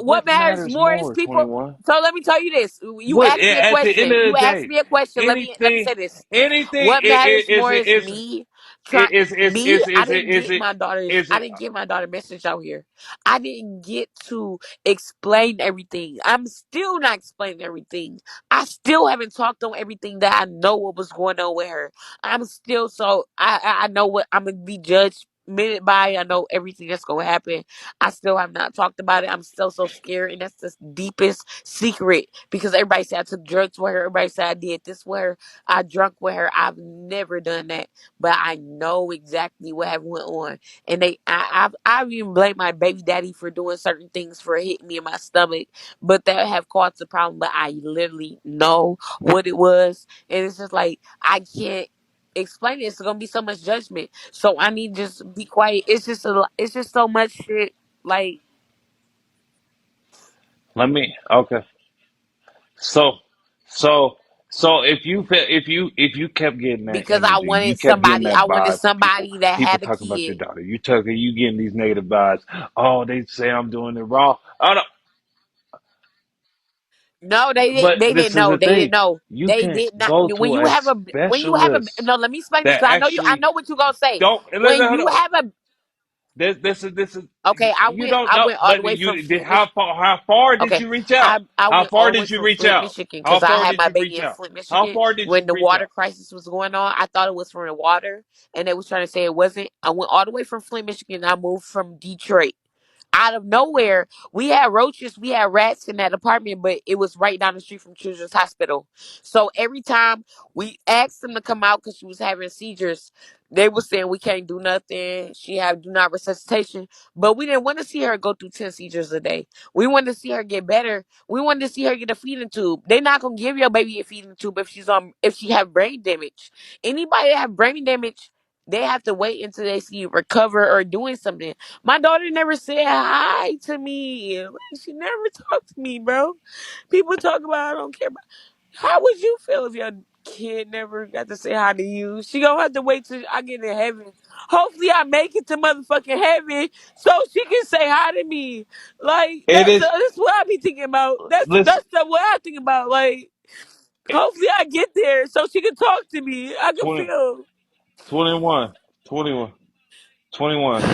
What What matters matters more is more, people. 21? So let me tell you this. You What asked me a at the end question. of You the asked day, me a question. Let me anything, say this. anything What matters is more it is is me trying me. is I is it didn't is get it my daughter's. is I it didn't get my daughter message out here. I didn't get to explain everything. I'm still not explaining everything. I still haven't talked on everything that I know what was going on with her. I'm still so I know what I'm gonna be judged minute by. I know everything that's gonna happen. I still have not talked about it. I'm still so scared, and that's the deepest secret because everybody said I took drugs with her. Everybody said I did this with her. I drunk with her. I've never done that, but I know exactly what have went on. And I've even blamed my baby daddy for doing certain things for hitting me in my stomach, but that have caused the problem. But I literally know what it was, and it's just like I can't explain it. It's gonna be so much judgment, so I need to just be quiet. It's just so much shit. Like let me okay. So so so if you kept getting that because energy, you kept getting I that wanted vibe from people, somebody that people had a talking about your kid. daughter. You getting these negative vibes. Oh, they say I'm doing it wrong. Oh no, No, they didn't. but They didn't this is know. the They didn't thing. know. You They can did not. go to a When you have a specialist no, let me explain this that because I know you. I actually know what you gonna say. don't. When Hold you on. have a This is Okay, you don't I know, went all the but way from you did Flint, Michigan. how far did Okay, you reach out? I How went all far the way did you from reach Flint, out? Michigan, How because I far had did my you baby reach in out? Flint, How Michigan. far did When you the reach water out? crisis was going on, I thought it was from the water, and they was trying to say it wasn't. I went all the way from Flint, Michigan. I moved from Detroit. Out of nowhere, we had roaches, we had rats in that apartment, but it was right down the street from Children's Hospital. So every time we asked them to come out because she was having seizures, they were saying we can't do nothing. She had do not resuscitation, but we didn't want to see her go through 10 seizures a day. We wanted to see her get better. We wanted to see her get a feeding tube. They're not gonna give your baby a feeding tube if she have brain damage. Anybody that have brain damage, they have to wait until they see you recover or doing something. My daughter never said hi to me. Like, she never talked to me, bro. People talk about I don't care about. How would you feel if your kid never got to say hi to you? She gonna have to wait till I get in heaven. Hopefully, I make it to motherfucking heaven so she can say hi to me. Like It is. that's what I be thinking about. Listen, What I think about. Like hopefully, I get there so she can talk to me. I can 20, feel. 21, 21, 21.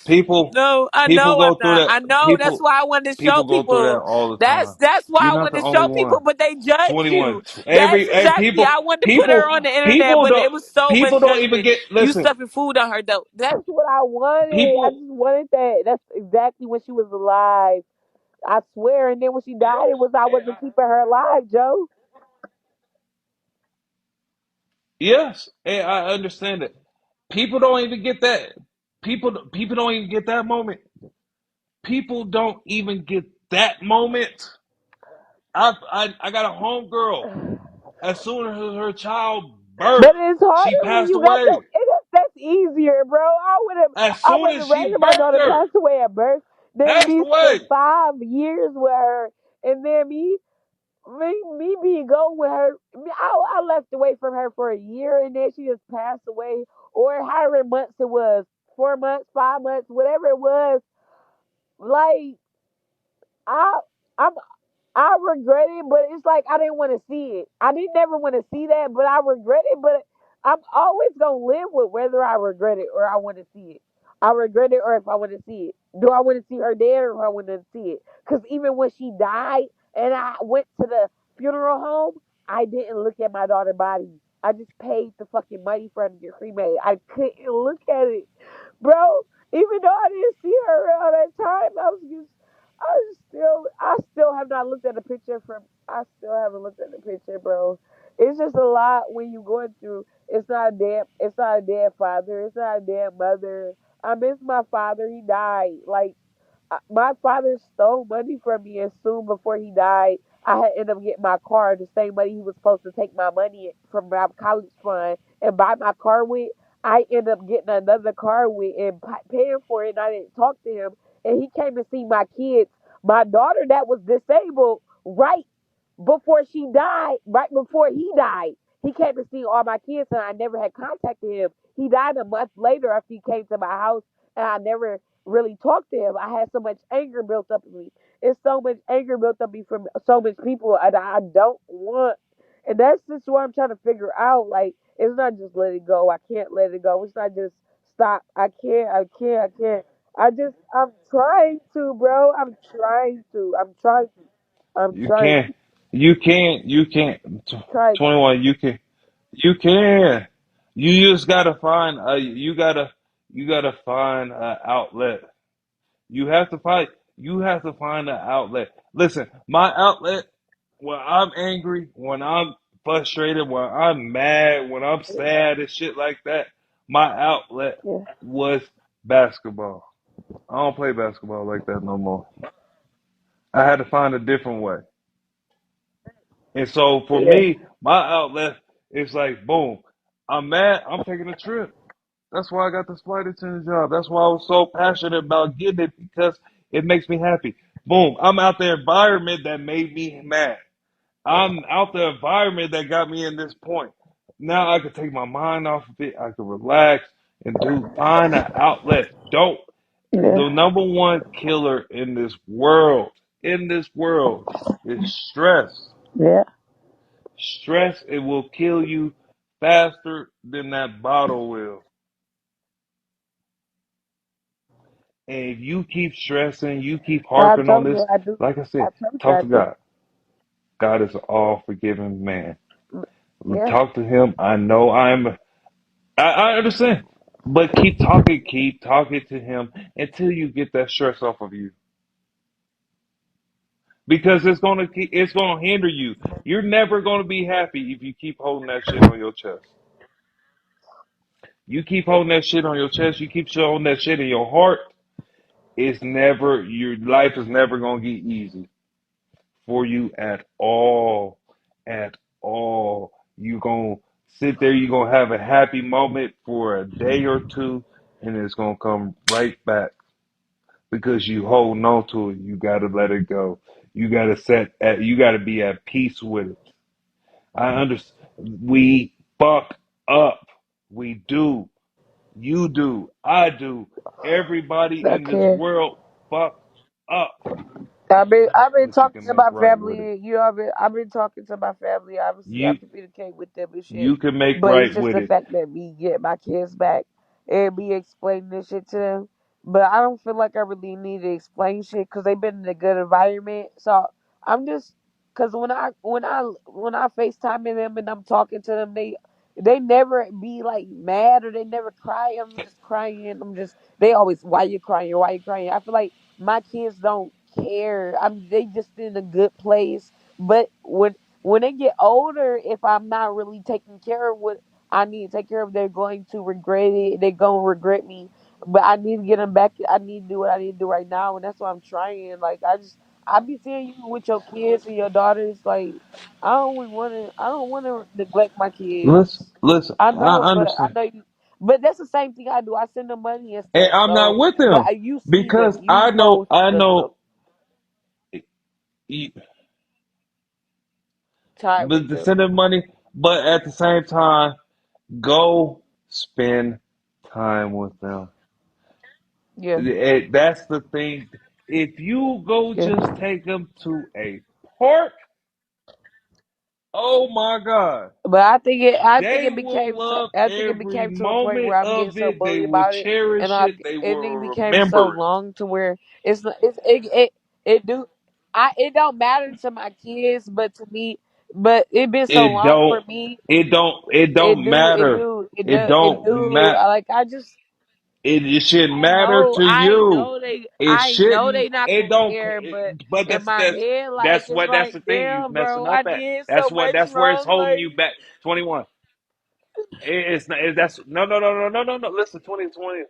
People, No, I people know I'm go through not. that. I know that's People, why I wanted to show people go through that people. all the That's time. that's why You're I not the wanted to only show one. people, but they judged 21. you. That's And exactly. I wanted to put her on the internet, people but don't, it was so people much don't even judgment. get. You Listen, stuffing food on her though. That's what I wanted. I people. just wanted that. That's exactly when she was alive. I swear. And then when she died, it was I wasn't keeping her alive, Joe. Yes, and I understand it. People don't even get that. People don't even get that moment. People don't even get that moment. I got a homegirl. As soon as her child birthed, But it's she harder when passed you got away. your. That's easier, bro. As I soon would as have she rather my birthed daughter her, pass away at birth than passed me spend away. 5 years with her and then me be going with her. I left away from her for a year and then she just passed away, or however months it was, 4 months, 5 months, whatever it was. Like I, I'm I regret it, but it's like I didn't want to see it. I didn't never want to see that, but I regret it. But I'm always gonna live with whether I regret it or I want to see it. I regret it or if I want to see it. Do I want to see her dead or if I want to see it? Because even when she died and I went to the funeral home, I didn't look at my daughter's body. I just paid the fucking money for her to get cremated. I couldn't look at it, bro. Even though I didn't see her all that time, I still have not looked at the picture from. I still haven't looked at the picture, bro. It's just a lot when you going through. It's not a dead. It's not a dead father. It's not a dead mother. I miss my father. He died. Like my father stole money from me, and soon before he died, I had ended up getting my car. The same money he was supposed to take my money from my college fund and buy my car with. I ended up getting another car with and paying for it. And I didn't talk to him, and he came to see my kids. My daughter that was disabled right before she died, right before he died. He came to see all my kids, and I never had contacted him. He died a month later after he came to my house, and I never really talked to him. I had so much anger built up in me. It's so much anger built up in me from so much people, and I don't want. And that's just what I'm trying to figure out. Like, it's not just let it go. I can't let it go. It's not just stop. I can't. I can't. I can't. I'm trying to, bro. I'm trying to. I'm trying to. I'm You trying can't. to. You can't. Trying to. 21. You can. You can. You just gotta find. You gotta find an outlet. You have to find. You have to find an outlet. Listen, my outlet when I'm angry, when I'm frustrated, when I'm mad, when I'm sad and shit like that. My outlet Yeah. was basketball. I don't play basketball like that no more. I had to find a different way. And so for Yeah. me, my outlet is like, boom, I'm mad, I'm taking a trip. That's why I got this flight attendant job. That's why I was so passionate about getting it because it makes me happy. Boom, I'm out the environment that made me mad. I'm out the environment that got me in this point. Now I can take my mind off of it. I can relax and find an outlet. Don't, the Yeah. number one killer in this world is stress. Yeah. Stress, it will kill you faster than that bottle will. And if you keep stressing, you keep I harping on told you this, I do. like I I said, told you talk I to do. God. God is an all forgiving man. Yeah, Talk to him. I understand. But keep talking to him until you get that stress off of you. Because it's gonna hinder you. You're never gonna be happy if you keep holding that shit on your chest. You keep holding that shit on your chest, you keep holding that shit in your heart, your life is never gonna get easy for you at all. At all. You gonna sit there, you're gonna have a happy moment for a day or two, and it's gonna come right back because you holding on to it. You gotta let it go. You gotta be at peace with it. I understand. We fuck up. We do. You do. I do. Everybody I in this can. world fuck up. I've been But you talking can to make my right with it. family. You know, I've been talking to my family. Obviously, I You communicate with them and shit. you can make But it's right just with the it. fact that me get my kids back and me explaining this shit to them. But I don't feel like I really need to explain shit because they've been in a good environment. So I'm just because when I FaceTime them and I'm talking to them, they never be like mad or they never cry. I'm just crying. They always, why you crying? Why you crying? I feel like my kids don't care. They just in a good place. But when they get older, if I'm not really taking care of what I need to take care of, they're going to regret it. They're going to regret me. But I need to get them back. I need to do what I need to do right now, and that's what I'm trying. Like I be seeing you with your kids and your daughters. Like I don't want to neglect my Listen, kids. listen. I I know, but I understand, know you. But that's the same thing I do. I send them money and and stuff. I'm not So, with but them you see them. because You know I the know. tie with But to them. send them money, but at the same time, go spend time with them. Yeah, That's the thing. If you go yeah. just take them to a park, oh my God, But they will love I think it every became to a point moment where I'm getting of so it. They bullied will about it, cherish it. They and it will became so remember it. long to where it's not- it's it do I it don't matter to my kids, but to me, but it been so It long for don't. me. It don't matter. It It don't do. matter. Like I just It shouldn't matter to you. It I know shouldn't. they not It gonna don't. care, but But in my head, like it's that's like, the thing you damn, messing bro, up I at. did so much That's where it's wrong. holding Like you back. 21. It's not. That's no. Listen, 2020.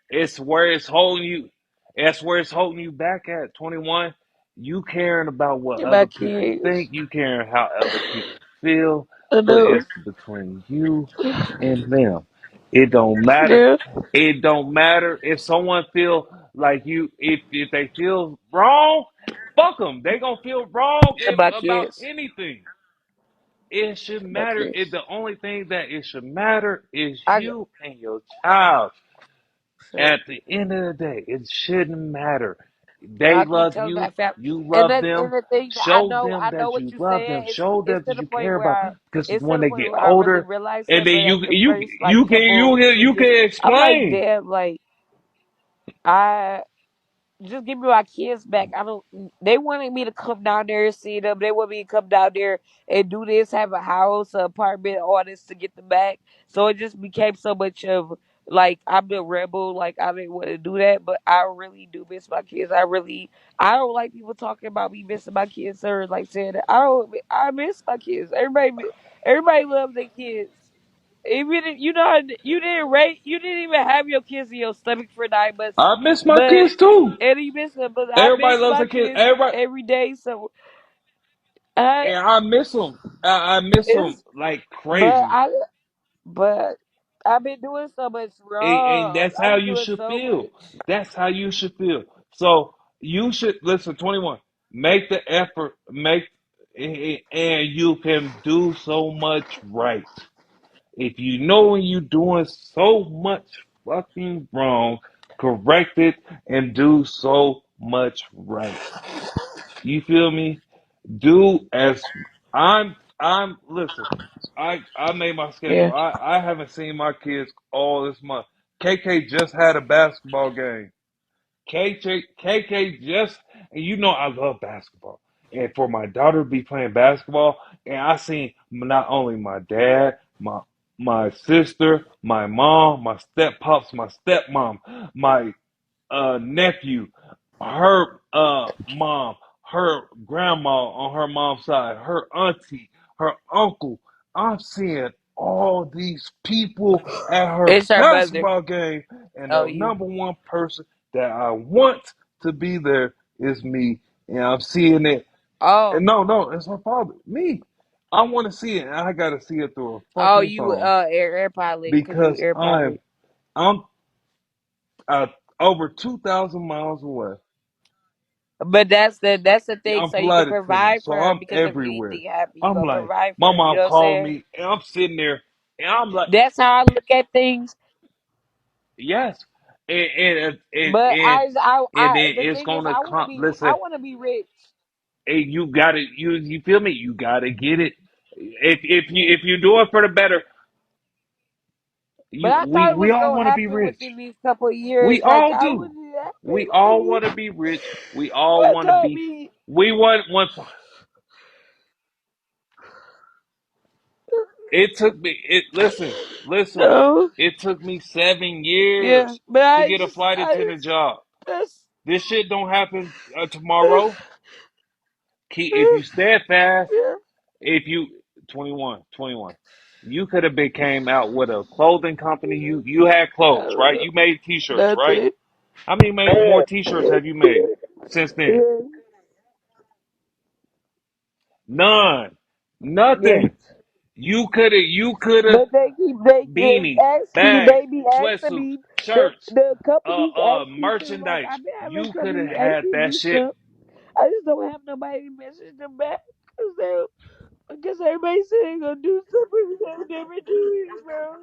It's where it's holding you. That's where it's holding you back at 21. You caring about what my other people kids, think. You caring how other people feel. I But know. it's between you and them. It don't matter. Yeah, It don't matter if someone feel like you. If they feel wrong, fuck them. They gonna feel wrong if my about kids, anything. It should my matter. kids. The only thing that it should matter is I you and your child. so At the end of the day, it shouldn't matter. They I keep love telling you. my family, You love and them. the thing that Show them I know that what you you love them. said. Show them that you care about. Because It's to when the they point get where I really older, realized and it. then But at the first like couple weeks, it you just can I'm like, explain. damn, like I just give me my kids back. I don't. They wanted me to come down there and see them. They want me to come down there and do this, have a house, an apartment, all this to get them back. So it just became so much of like I'm the rebel. Like I didn't want to do that, but I really do miss my kids. I don't like people talking about me missing my kids or like saying that. I miss my kids. Everybody loves their kids. Even if, you didn't even have your kids in your stomach for 9 months, I miss my but kids too. and he miss them. But I Everybody miss loves my their kids. kids Everybody, every day. So I and I miss them. I miss them it's like but crazy. I but I've been doing so much And wrong. that's I've how been you doing should so feel. much. That's how you should feel. So you should listen. 21. Make the effort. And you can do so much right. If you know when you're doing so much fucking wrong, correct it and do so much right. You feel me? Do as I'm listen. I made my schedule. Yeah. I haven't seen my kids all this month. KK just had a basketball game. KK just, and you know I love basketball. And for my daughter to be playing basketball, and I seen not only my dad, my sister, my mom, my step pops, my stepmom, my nephew, her mom, her grandma on her mom's side, her auntie, her uncle. I'm seeing all these people at her It's her brother. basketball game, and Oh, the you. number one person that I want to be there is me. And I'm seeing it. And Oh. no, it's my father, me. I want to see it, and I got to see it through a Oh, fucking you phone AirPod link because you because AirPod link. I'm uh, over 2,000 miles away. But that's the thing. I'm So you can flight attendant, provide so for her I'm because if everywhere. anything happens, you I'm gonna like, provide for my her. You mom know what I'm called saying? me, and I'm sitting there, and I'm like, That's how I look at things. yes, But and then the it's thing is, gonna come. I Listen, want to be rich. hey, you got to you feel me? You got to get it. If you do it for the better, But I we thought it we was all gonna want to be happen rich. within these couple of years. We Like all I do. wasn't We happy with all me. want to be rich. We all I want to thought be. me. We want one. It took me. It listen. No. It took me seven Yeah. years But to get a flight I attendant just job. that's. This shit don't happen tomorrow. If you steadfast, Yeah. if you 21, you could have became out with a clothing company. You had I clothes, don't right? know. You made t-shirts, right? Nothing. How many more t-shirts have you made since then? Yeah. None. Yeah. Nothing. You could have But they beanies, asked me, bags, they be asking sweatsuits, me, shirts, the companies ask me too, like, merchandise. I've been having You could have companies had asking that me shit. stuff. I just don't have nobody to message them back. Because everybody saying they gonna do something they never do it, bro.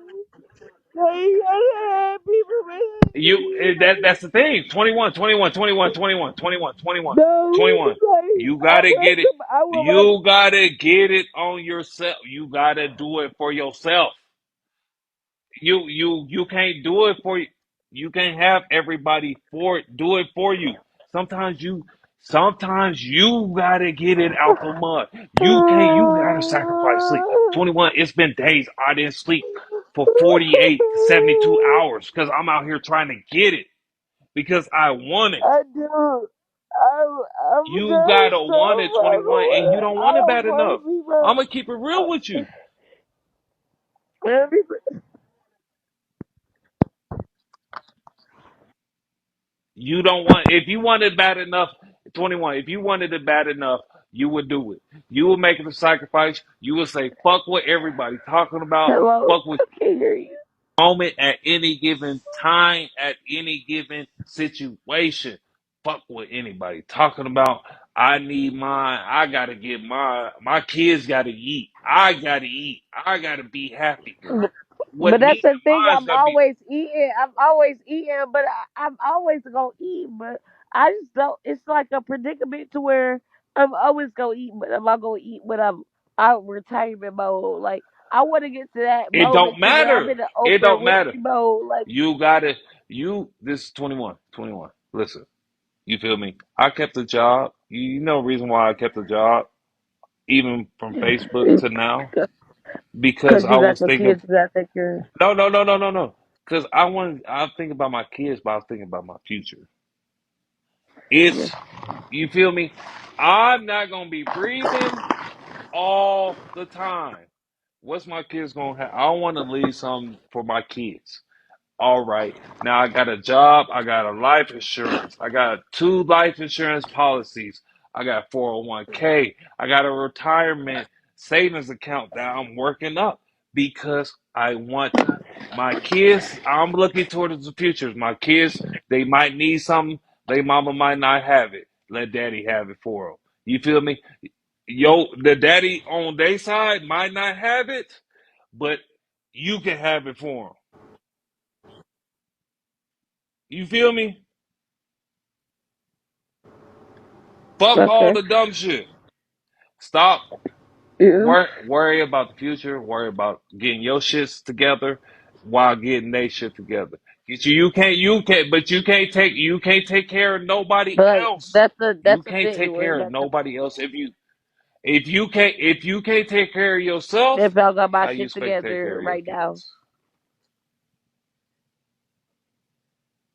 Like, I have people messaging me, That's like, the thing. 21, 21, 21, 21, 21, 21, no, 21. like, You gotta get it. I want my, You gotta get it on yourself. You gotta do it for yourself. You can't do it for you. You can't have everybody do it for you. Sometimes you gotta get it out the mud. You gotta sacrifice sleep. 21, it's been days I didn't sleep for 48 to 72 hours because I'm out here trying to get it because I want it. I do. I'm You done gotta want so it, fucking 21, and you well. don't I want it don't bad enough. want to be I'm gonna keep it real with you. bro. You don't want if you want it bad enough, 21, if you wanted it bad enough, you would do it. You would make it a sacrifice. You would say, fuck what everybody talking about, Hello, fuck what I can't hear you. moment at any given time, at any given situation. Fuck what anybody talking about. I need mine. I gotta get mine. My kids gotta eat. I gotta eat. I gotta be happy. What But me that's the and thing. mine's gotta be. I'm always eating, but I'm always gonna eat. But I just don't. It's like a predicament to where I'm always gonna eat, but I'm not gonna eat when I'm out retirement mode. Like I want to get to that It don't moment to where I'm matter. in the It Oprah don't matter. Winfrey mode. Like You gotta, this is 21, 21. Listen, you feel me? I kept a job. You know the reason why I kept a job, even from Facebook to now? Because because I you got was your thinking, kids, you gotta take care. no. Because I'm thinking about my kids, but I was thinking about my future. Yeah. It's, you feel me? I'm not going to be breathing all the time. What's my kids going to have? I want to leave something for my kids. All right. Now I got a job. I got a life insurance. I got two life insurance policies. I got 401k. I got a retirement savings account that I'm working up because I want my kids. I'm looking towards the future. My kids, they might need something. Their mama might not have it. Let daddy have it for them. You feel me? The daddy on their side might not have it, but you can have it for them. You feel me? Fuck all Okay. the dumb shit. Stop. Yeah. Worry about the future. Worry about getting your shits together while getting their shit together. But you can't take care of nobody But else. You that's the can't thing. take Where care of that's the nobody else if you can't take care of yourself. if y'all got my How you shit expect to take care together of your right now, kids?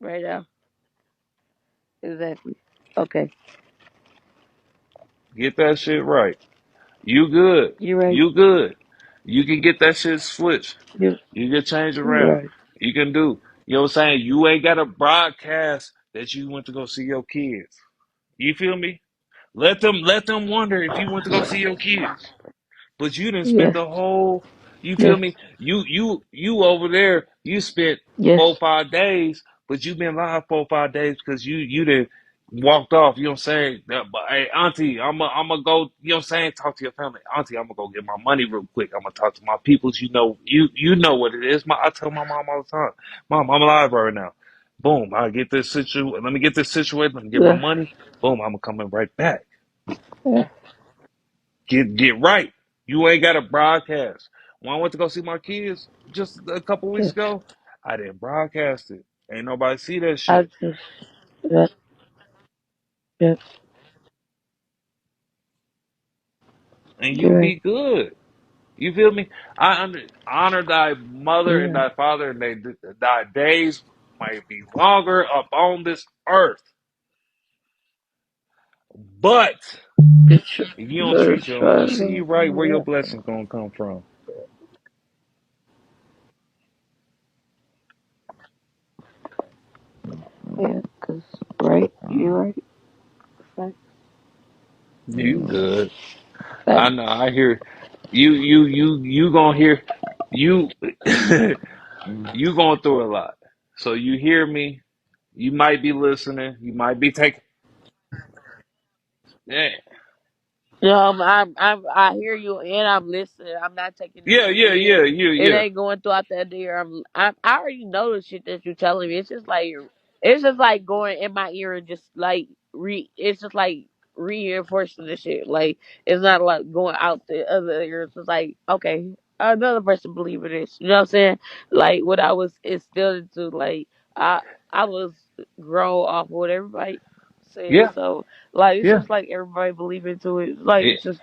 right now, exactly. Okay, Get that shit right. You good. you're right. You good. You can get that shit switched. You You can change you're around. right. You can do. You know what I'm saying? You ain't got to broadcast that you went to go see your kids. You feel me? Let them wonder if you went to go see your kids. But you didn't spend Yes, the whole, you feel yes, me? You over there, you spent yes, 4 or 5 days, but you been live 4 or 5 days because you didn't walked off, you know what I'm saying? But hey, Auntie, I'm go, you know what I'm saying, talk to your family. Auntie, I'm gonna go get my money real quick. I'm gonna talk to my peoples. You know what it is. I tell my mom all the time, Mom, I'm alive right now. Boom, I get this let me get this situated, let me get my yes, money. Boom, I'm coming right back. yes, Get right. You ain't got to broadcast. When I went to go see my kids just a couple weeks yes. ago, I didn't broadcast it. Ain't nobody see that I shit. just yes, yes. And you You're right. be good. You feel me? Honor thy mother You're and right. thy father, and thy days might be longer upon this earth. But It's if you don't treat just your right. auntie right, where your blessings gonna come from? Yeah, cause right. You're right. Fact. You good. I Fact. know. I hear you gonna hear you you going through a lot. So you hear me. You might be listening. You might be taking. Yeah, No, I hear you and I'm listening. I'm not taking yeah, nothing yeah, in. yeah, It yeah. ain't going throughout that ear. I already know the shit that you're telling me. It's just like going in my ear and just like it's just like reinforcing the shit. Like it's not like going out the other ear. It's just like okay, another person believe in this. You know what I'm saying? Like what I was instilled into. Like I I was grown off of what everybody said. Yeah, So like it's yeah. just like everybody believe into it. Like It, it's just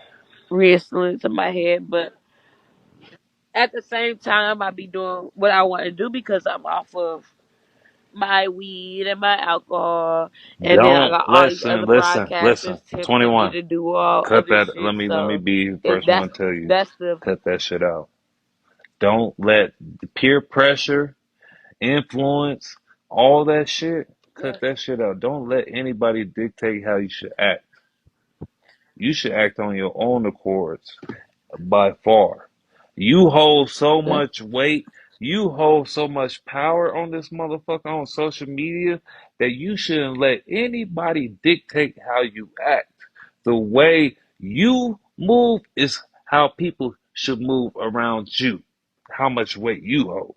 re-instilling to my head. But at the same time, I be doing what I want to do because I'm off of my weed and my alcohol, and then I don't got all these listen, other listen, listen. broadcasters tempting me 21. to do all Cut other that. shit. Let me So be the it first one to tell you. that's the Cut that shit out. Don't let peer pressure, influence, all that shit. Cut yeah, that shit out. Don't let anybody dictate how you should act. You should act on your own accords by far. You hold so that, much weight, you hold so much power on this motherfucker on social media that you shouldn't let anybody dictate how you act. The way you move is how people should move around you. How much weight you hold.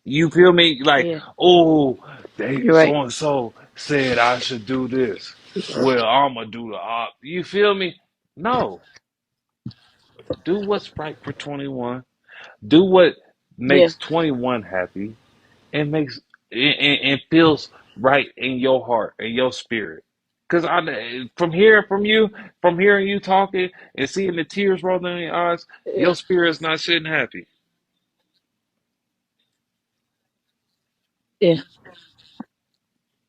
You feel me? Like, yeah, oh, they you're right. so and so said I should do this. Well, I'ma do the op. You feel me? No. Do what's right for 21. Do what Yeah, makes 21 happy and makes and feels right in your heart and your spirit. Cause from hearing you talking and seeing the tears rolling in your eyes, yeah, your spirit's not sitting happy. yeah.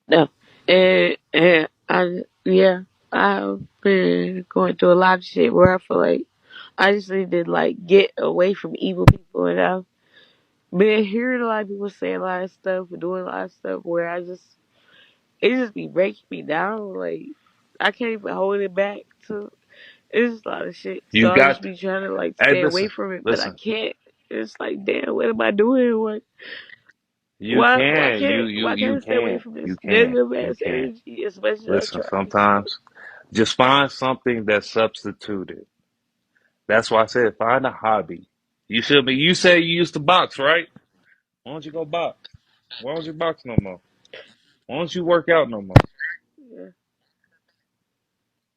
No, and I yeah, I've been going through a lot of shit where I feel like I just need to like get away from evil people, and I've been hearing a lot of people say a lot of stuff and doing a lot of stuff where it just be breaking me down. Like I can't even hold it back. To it's just a lot of shit. So You I just got be trying to like hey stay away listen, from it, but I listen. can't. It's like damn, what am I doing? What? You can, Why can't you I stay away can, from you this can, negative you ass can. energy as much as I Listen, try? sometimes just find something that's substituted. That's why I said find a hobby. You feel me? You say you used to box, right? Why don't you go box? Why don't you box no more? Why don't you work out no more? Yeah,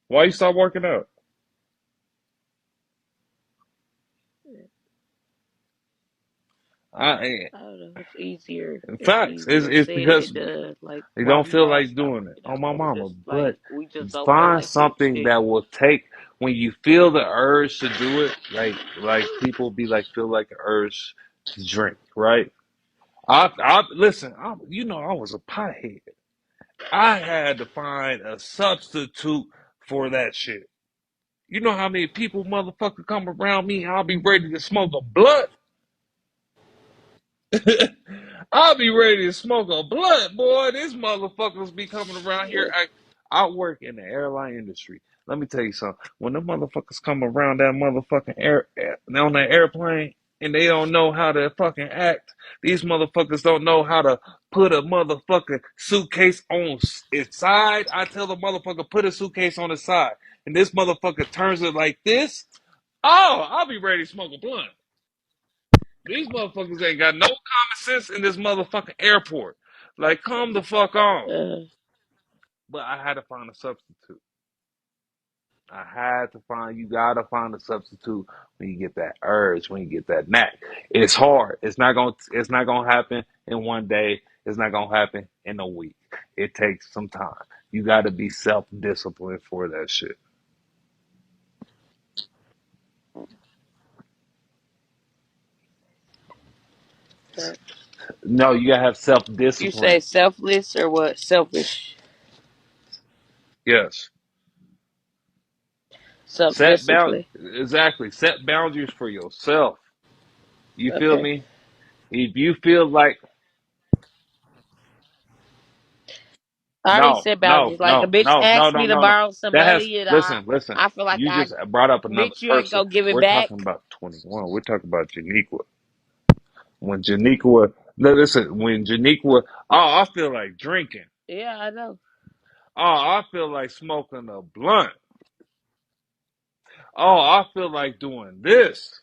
Why you stop working out? I don't know. It's easier. It's facts. easier It's said because than done. Like, they why don't we feel mad like stop doing it. working Oh out? my Cause mama, just but like we just don't feel find like doing something shit. that will take when you feel the urge to do it. Like people be like feel like the urge to drink, right? I listen. I was a pothead. I had to find a substitute for that shit. You know how many people, motherfucker, come around me? I'll be ready to smoke a blunt. I'll be ready to smoke a blunt, boy. These motherfuckers be coming around here. I work in the airline industry. Let me tell you something. When the motherfuckers come around that motherfucking on that airplane and they don't know how to fucking act, these motherfuckers don't know how to put a motherfucking suitcase on its side. I tell the motherfucker, put a suitcase on the side. And this motherfucker turns it like this. Oh, I'll be ready to smoke a blunt. These motherfuckers ain't got no common sense in this motherfucking airport. Like, come the fuck on. Uh, But I had to find a substitute. You gotta find a substitute when you get that urge, when you get that knack. It's hard. It's not gonna happen in one day. It's not gonna happen in a week. It takes some time. You gotta be self-disciplined for that shit. but No, you gotta have you say self-discipline. selfless or what? Selfish. Yes. Self discipline. Exactly. Set boundaries for yourself. You feel Okay. me? If you feel like I already no, set no, boundaries. Like a no, bitch no, no, asks no, me to no, no. borrow some That has money and listen. I feel like You I just brought up another bitch you ain't person. gonna give it We're talking back. about 21. We're talking about Janiqua. When Janiqua, no, listen, when Janiqua, oh, I feel like drinking. Yeah, I know. Oh, I feel like smoking a blunt. Oh, I feel like doing this.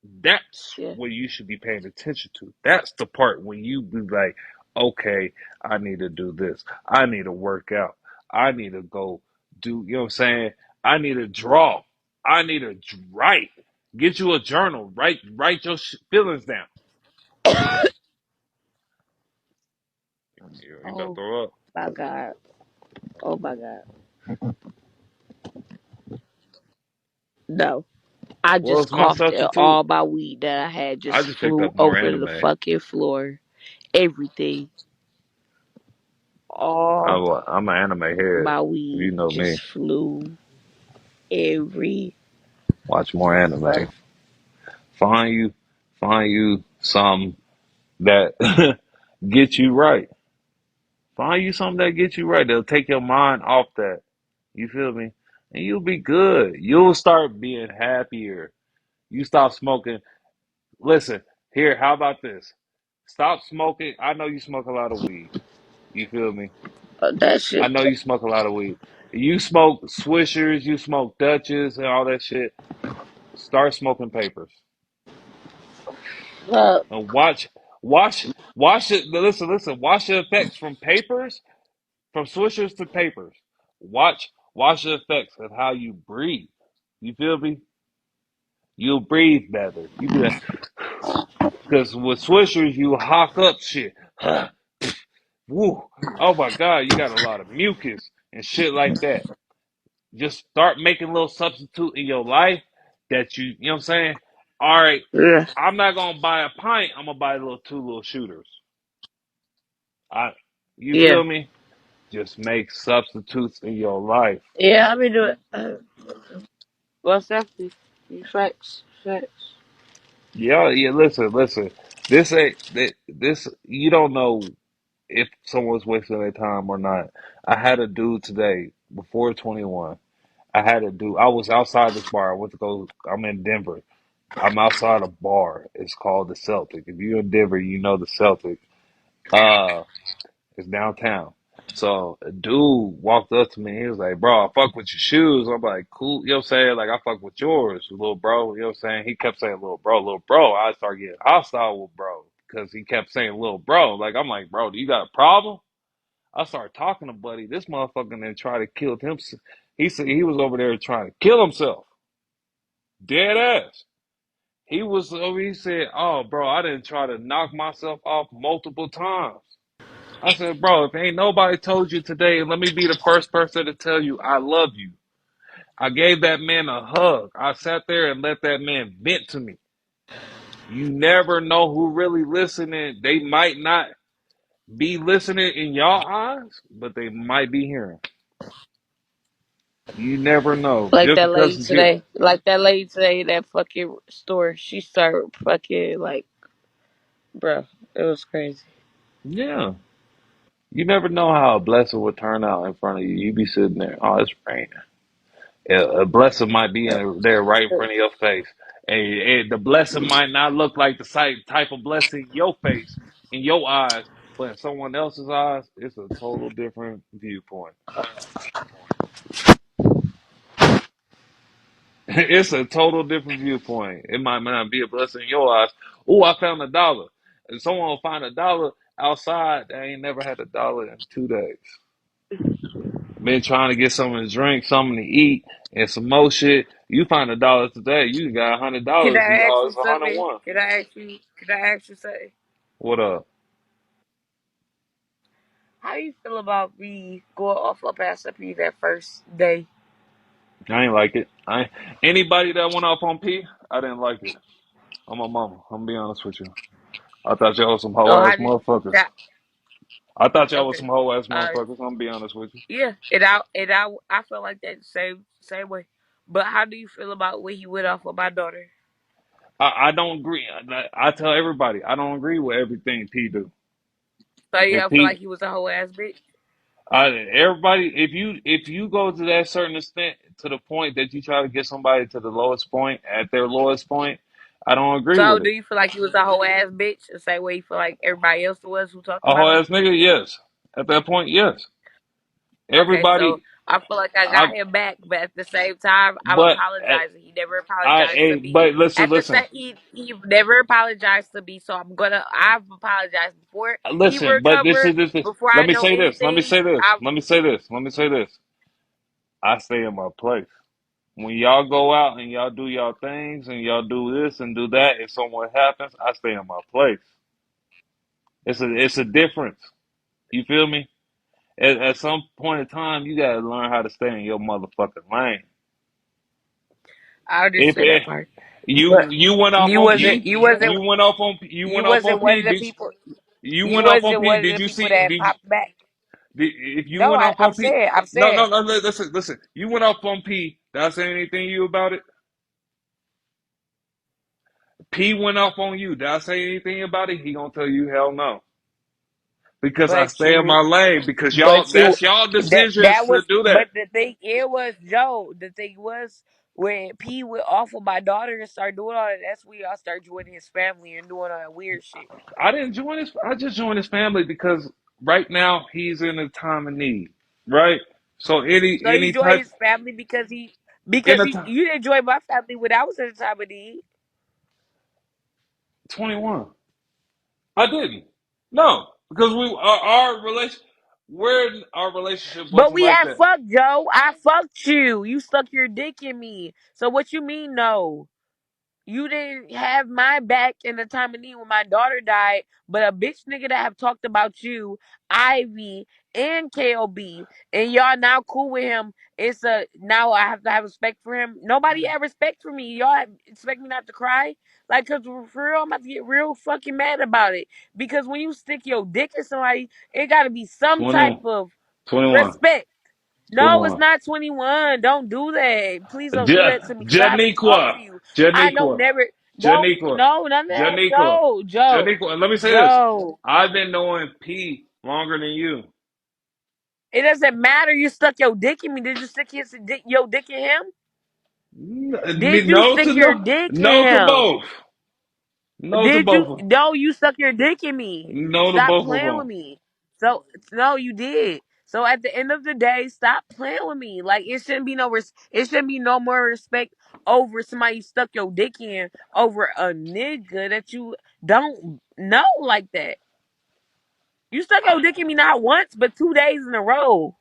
That's Yeah. what you should be paying attention to. That's the part when you be like, okay, I need to do this. I need to work out. I need to go do, you know what I'm saying? I need to draw. I need to write. Get you a journal. Write your feelings down. You about to Oh throw up? my god. Oh my god. No. I Well, just it's my coughed and substitute. all my weed that I had I just just picked flew up more over the anime. fucking floor. Everything. All I'm an anime head. my You weed know me. just flew every Watch more anime. fuck. Find you, find you some that get you right. Find you something that gets you right. They'll take your mind off that. You feel me? And you'll be good. You'll start being happier. You stop smoking. Listen, here, how about this? Stop smoking. I know you smoke a lot of weed. You feel me? That I shit. know you smoke a lot of weed. You smoke Swishers, you smoke Dutches and all that shit. Start smoking papers. Fuck. And wash it. Listen. Wash the effects from papers. From swishers to papers. Watch the effects of how you breathe. You feel me? You'll breathe better. You be like, because with swishers you hawk up shit. Woo. Oh my god, you got a lot of mucus and shit like that. Just start making little substitute in your life that you know what I'm saying? All right, Yeah. I'm not gonna buy a pint. I'm gonna buy two little shooters. I, you Yeah. feel me? Just make substitutes in your life. Yeah, I've been doing what's after facts. Facts. Yeah. Listen. This ain't this. You don't know if someone's wasting their time or not. I had a dude today before 21. I had a dude. I was outside this bar. I went to go. I'm in Denver. I'm outside a bar. It's called the Celtic. If you're in Denver, you know the Celtic. Uh, it's downtown. So a dude walked up to me. He was like, "Bro, I fuck with your shoes." I'm like, "Cool." You know what I'm saying? Like, I fuck with yours, little bro. You know what I'm saying? He kept saying, "Little bro, little bro." I started getting hostile with bro because he kept saying, "Little bro." Like, I'm like, "Bro, do you got a problem?" I started talking to Buddy. This motherfucker then tried to kill him. He said he was over there trying to kill himself. Dead ass. He said, "Oh, bro, I didn't try to knock myself off multiple times." I said, "Bro, if ain't nobody told you today, let me be the first person to tell you I love you." I gave that man a hug. I sat there and let that man vent to me. You never know who really listening. They might not be listening in your eyes, but they might be hearing. You never know. Like Just that lady because you, today. Like that lady today, that fucking store. She started fucking like, bruh, it was crazy. yeah, you never know how a blessing will turn out in front of you. You be sitting there, oh, it's raining. A blessing might be in there right in front of your face. The blessing might not look like the type of blessing in your face, in your eyes, but in someone else's eyes, it's a total different viewpoint. It's a total different viewpoint. It might not be a blessing in your eyes. Oh, I found $1. And someone will find $1 outside. They ain't never had $1 in 2 days. Been trying to get something to drink, something to eat, and some more shit. You find $1 today, you got hundred Can dollars. I ask Oh, you it's 101. something? Can I ask you something? What up? How you feel about me going off of Pastor P that first day? I ain't like it. Anybody that went off on P, I didn't like it. I'm a mama. I'm gonna be honest with you. I thought y'all was some hoe Oh, ass how did motherfuckers. that? I thought y'all was Okay. some hoe ass Uh, motherfuckers. I'm gonna be honest with you. yeah. I feel like that same way. But how do you feel about when he went off with my daughter? I don't agree. I tell everybody I don't agree with everything P do. So you If don't feel like P, he was a whole ass bitch? everybody, if you go to that certain extent to the point that you try to get somebody to the lowest point at their lowest point, I don't agree So with do it. you feel like he was a whole ass bitch the same way you feel like everybody else was who talked A about whole him? ass nigga, yes. At that point, yes. Okay, so Everybody, I feel like I I got him back, but at the same time, I'm but apologizing. He never apologized to me. but listen, At the listen, same, he never apologized to me, so I've apologized before he listen. But this recovered. is this. Before Let I me know say this. Let me anything, say this. I Let me say this. Let me say this. I stay in my place. When y'all go out and y'all do y'all things and y'all do this and do that, if something happens, I stay in my place. It's a difference. You feel me? At some point in time, you gotta learn how to stay in your motherfucking lane. I If understand that it, part. But you went off on P, you you went off wasn't on one P. of the people. You You went off on wasn't P? one of Did the you people see? that popped back. If you No, went off I'm on P? saying, I'm No, saying. no, no. Listen, listen. You went off on P. Did I say anything to you about it? P went off on you. Did I say anything about it? He gonna tell you hell no. Because I But stay in you my lane. Because y'all, But you that's y'all that decisions to was do that. but the thing it was Joe. The thing was when P went off with my daughter and started doing all that, that's when y'all start joining his family and doing all that weird shit. I didn't join his. I just joined his family because right now he's in a time of need. Right. So So you any joined type his family in a time you didn't join my family when I was in the time of need. 21. I didn't. No, because our relation, our relationship But wasn't we like had that. fucked, Joe. I fucked you. You stuck your dick in me. So what you mean no? You didn't have my back in the time of need when my daughter died, but a bitch nigga that have talked about you, Ivy, and KOB, and y'all now cool with him. It's a now I have to have respect for him. Nobody had respect for me. Expect me not to cry? Like, cause for real, I'm about to get real fucking mad about it. Because when you stick your dick in somebody, it gotta be some type 21, of 21, respect. No, it's 21. not 21. Don't do that. Please don't do that to me because I have to talk to Janiqua, you. I don't Janiqua, never. Don't. Janiqua, No, none of that. Janiqua, Joe. Janiqua. Let me say this. Joe. I've been knowing P longer than you. It doesn't matter. You stuck your dick in me. Did you stick your dick in him? Did you No to stick your no, dick in no to him? both. No to Did you? both of them. No, you stuck your dick in me. No to Stop both of playing with them. me. So no, you did. So at the end of the day, stop playing with me. Like it shouldn't be no more respect over somebody you stuck your dick in over a nigga that you don't know like that. You stuck your dick in me not once but 2 days in a row.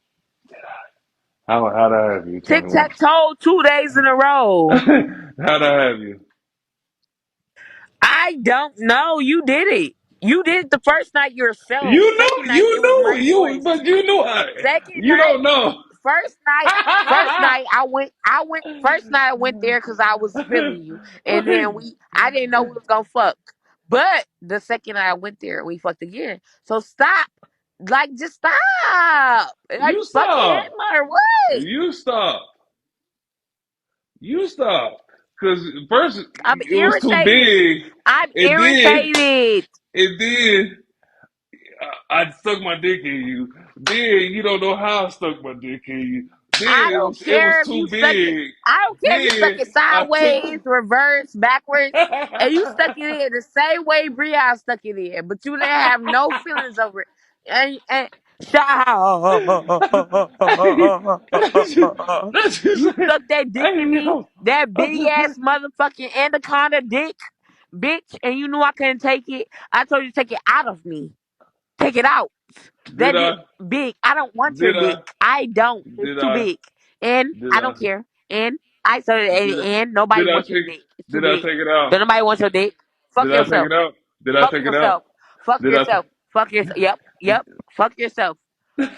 How'd I have you, Tic 21? tac toe 2 days in a row. How'd I have you? I don't know. You did it. You did it the first night yourself. You Second know, night, it was my choice. but you knew. Second You night, don't know. first night, first night I went there because I was feeling you, and then I didn't know we was gonna fuck. But the second night I went there, we fucked again. So stop, like just stop. Are You you fucking stop. him or what? You stop. You stop. Because first I'm it was too irritated. big, I'm and irritated. then I stuck my dick in you. Then you don't know how I stuck my dick in you. I Then don't it was care if too you stuck it. big. I don't care if you stuck Then it I took. sideways, reverse, backwards, and you stuck it in the same way Brianna stuck it in, but you didn't have no feelings over it. And shout. That's just, You stuck that dick in hey me, yo. that big ass motherfucking anaconda dick, bitch, and you knew I couldn't take it. I told you to take it out of me. Take it out. Did That dick I? big. I don't want your Did dick. I? I don't. It's Did too I? big. And Did I I? don't care. And I said Did I? and nobody Did I wants your take? dick. It's too Did I big. take it out? Don't nobody want your dick. Fuck Did I take yourself. it out? Did I Fuck take it out? yourself. Fuck Did I? yourself. Fuck yourself. Yep. Yep. Fuck yourself.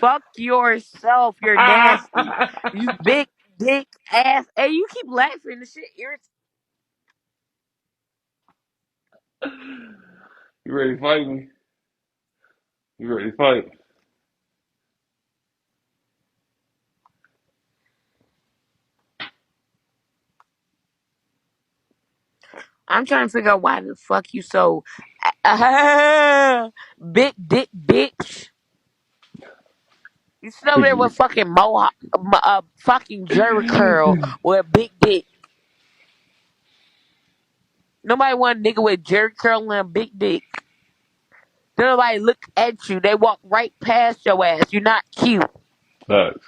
Fuck yourself. You're nasty. You big dick ass. Hey, you keep laughing. The shit irritates. You ready to fight me? You ready to fight? I'm trying to figure out why the fuck you so big dick bitch. You sit over there with fucking mohawk, fucking jerry curl with a big dick. Nobody want a nigga with jerry curl and a big dick. Then nobody look at you. They walk right past your ass. You're not cute. Facts.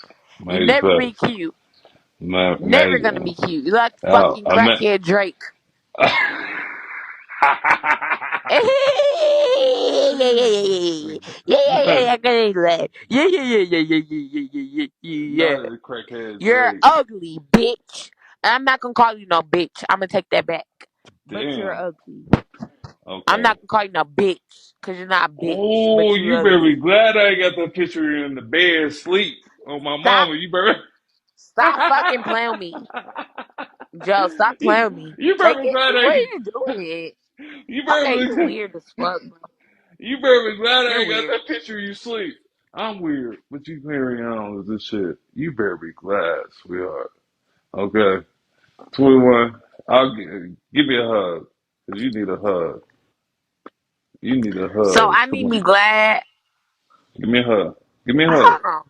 You Major never be facts. cute. Never gonna Major. be cute. You like Oh, fucking I meant. crackhead Drake. Yeah, yeah, yeah, yeah, yeah, yeah, yeah, yeah, yeah, yeah. Not a crackhead You're Drake. ugly, bitch. I'm not gonna call you no bitch. I'm gonna take that back. But you're Damn. ugly. I'm Okay. not gonna call you no bitch, cause you're not a bitch, Oh, but you you better be ugly. glad I got that picture in the bed sleep on my Stop, mama. You better. stop fucking playing with me, Joe. Stop playing with me. You Take better be it. glad What are I. you doing? You Okay, better you be. weird as fuck, bro. You better be glad I You're ain't got weird. that picture of you sleep. I'm weird, but you carry on with this shit. You better be glad, sweetheart. Okay. 21. Give me a hug. Cause you need a hug. You need a So hug. I Come need on. me glad. Give me a hug. Give me a hug. Hold on.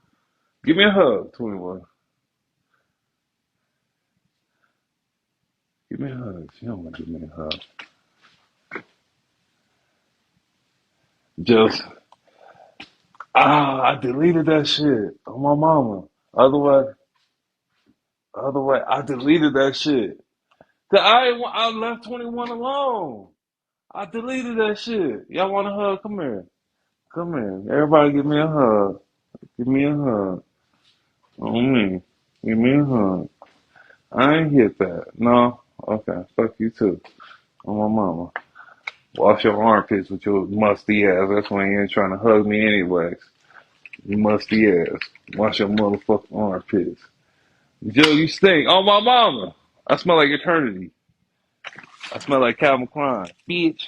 Give me a hug, 21. Give me a hug. She don't want to give me a hug. Just, I deleted that shit on my mama. Otherwise, I deleted that shit. I left 21 alone. I deleted that shit. Y'all want a hug? Come here. Come here. Everybody give me a hug. Give me a hug. On me. Give me a hug. I ain't hit that. No? Okay. Fuck you too. On my mama. Wash your armpits with your musty ass. That's why you ain't trying to hug me anyways. You musty ass. Wash your motherfucking armpits. Joe, you stink. On my mama. I smell like eternity. I smell like Calvin Klein. Bitch.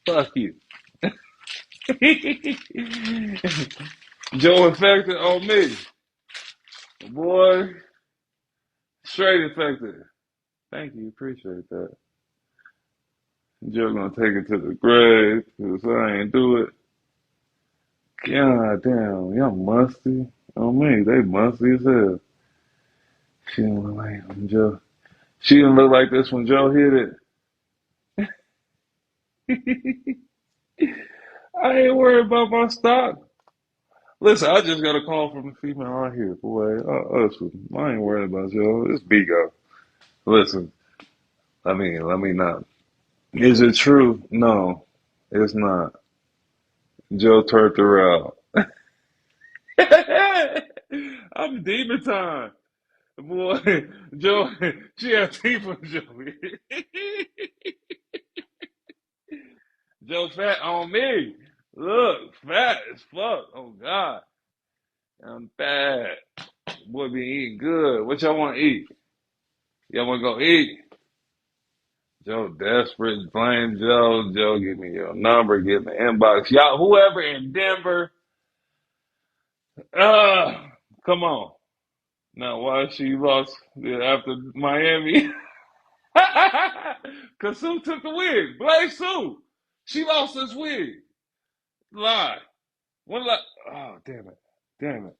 Fuck you. Joe infected on me. Boy, straight infected. Thank you. Appreciate that. Joe gonna take it to the grave because I ain't do it. God damn, y'all musty. On me, they musty as hell. She didn't look like when Joe. She didn't look like this when Joe hit it. I ain't worried about my stock. Listen, I just got a call from a female out here, boy. Listen, I ain't worried about Joe. It's Bigo. Listen, let me not. Is it true? No, it's not. Joe turned around. I'm demon time. Boy, Joe, she had teeth on Joe. Joe fat on me. Look, fat as fuck. Oh God, I'm fat. Boy, be eating good. What y'all want to eat? Y'all want to go eat? Joe desperate. Blame Joe. Joe, give me your number. Give me inbox. Y'all, whoever in Denver. Uh, come on. Now, why she lost after Miami? Cause Sue took the wig. Blame Sue. She lost this wig. Lie. One lie. Oh, damn it. Damn it.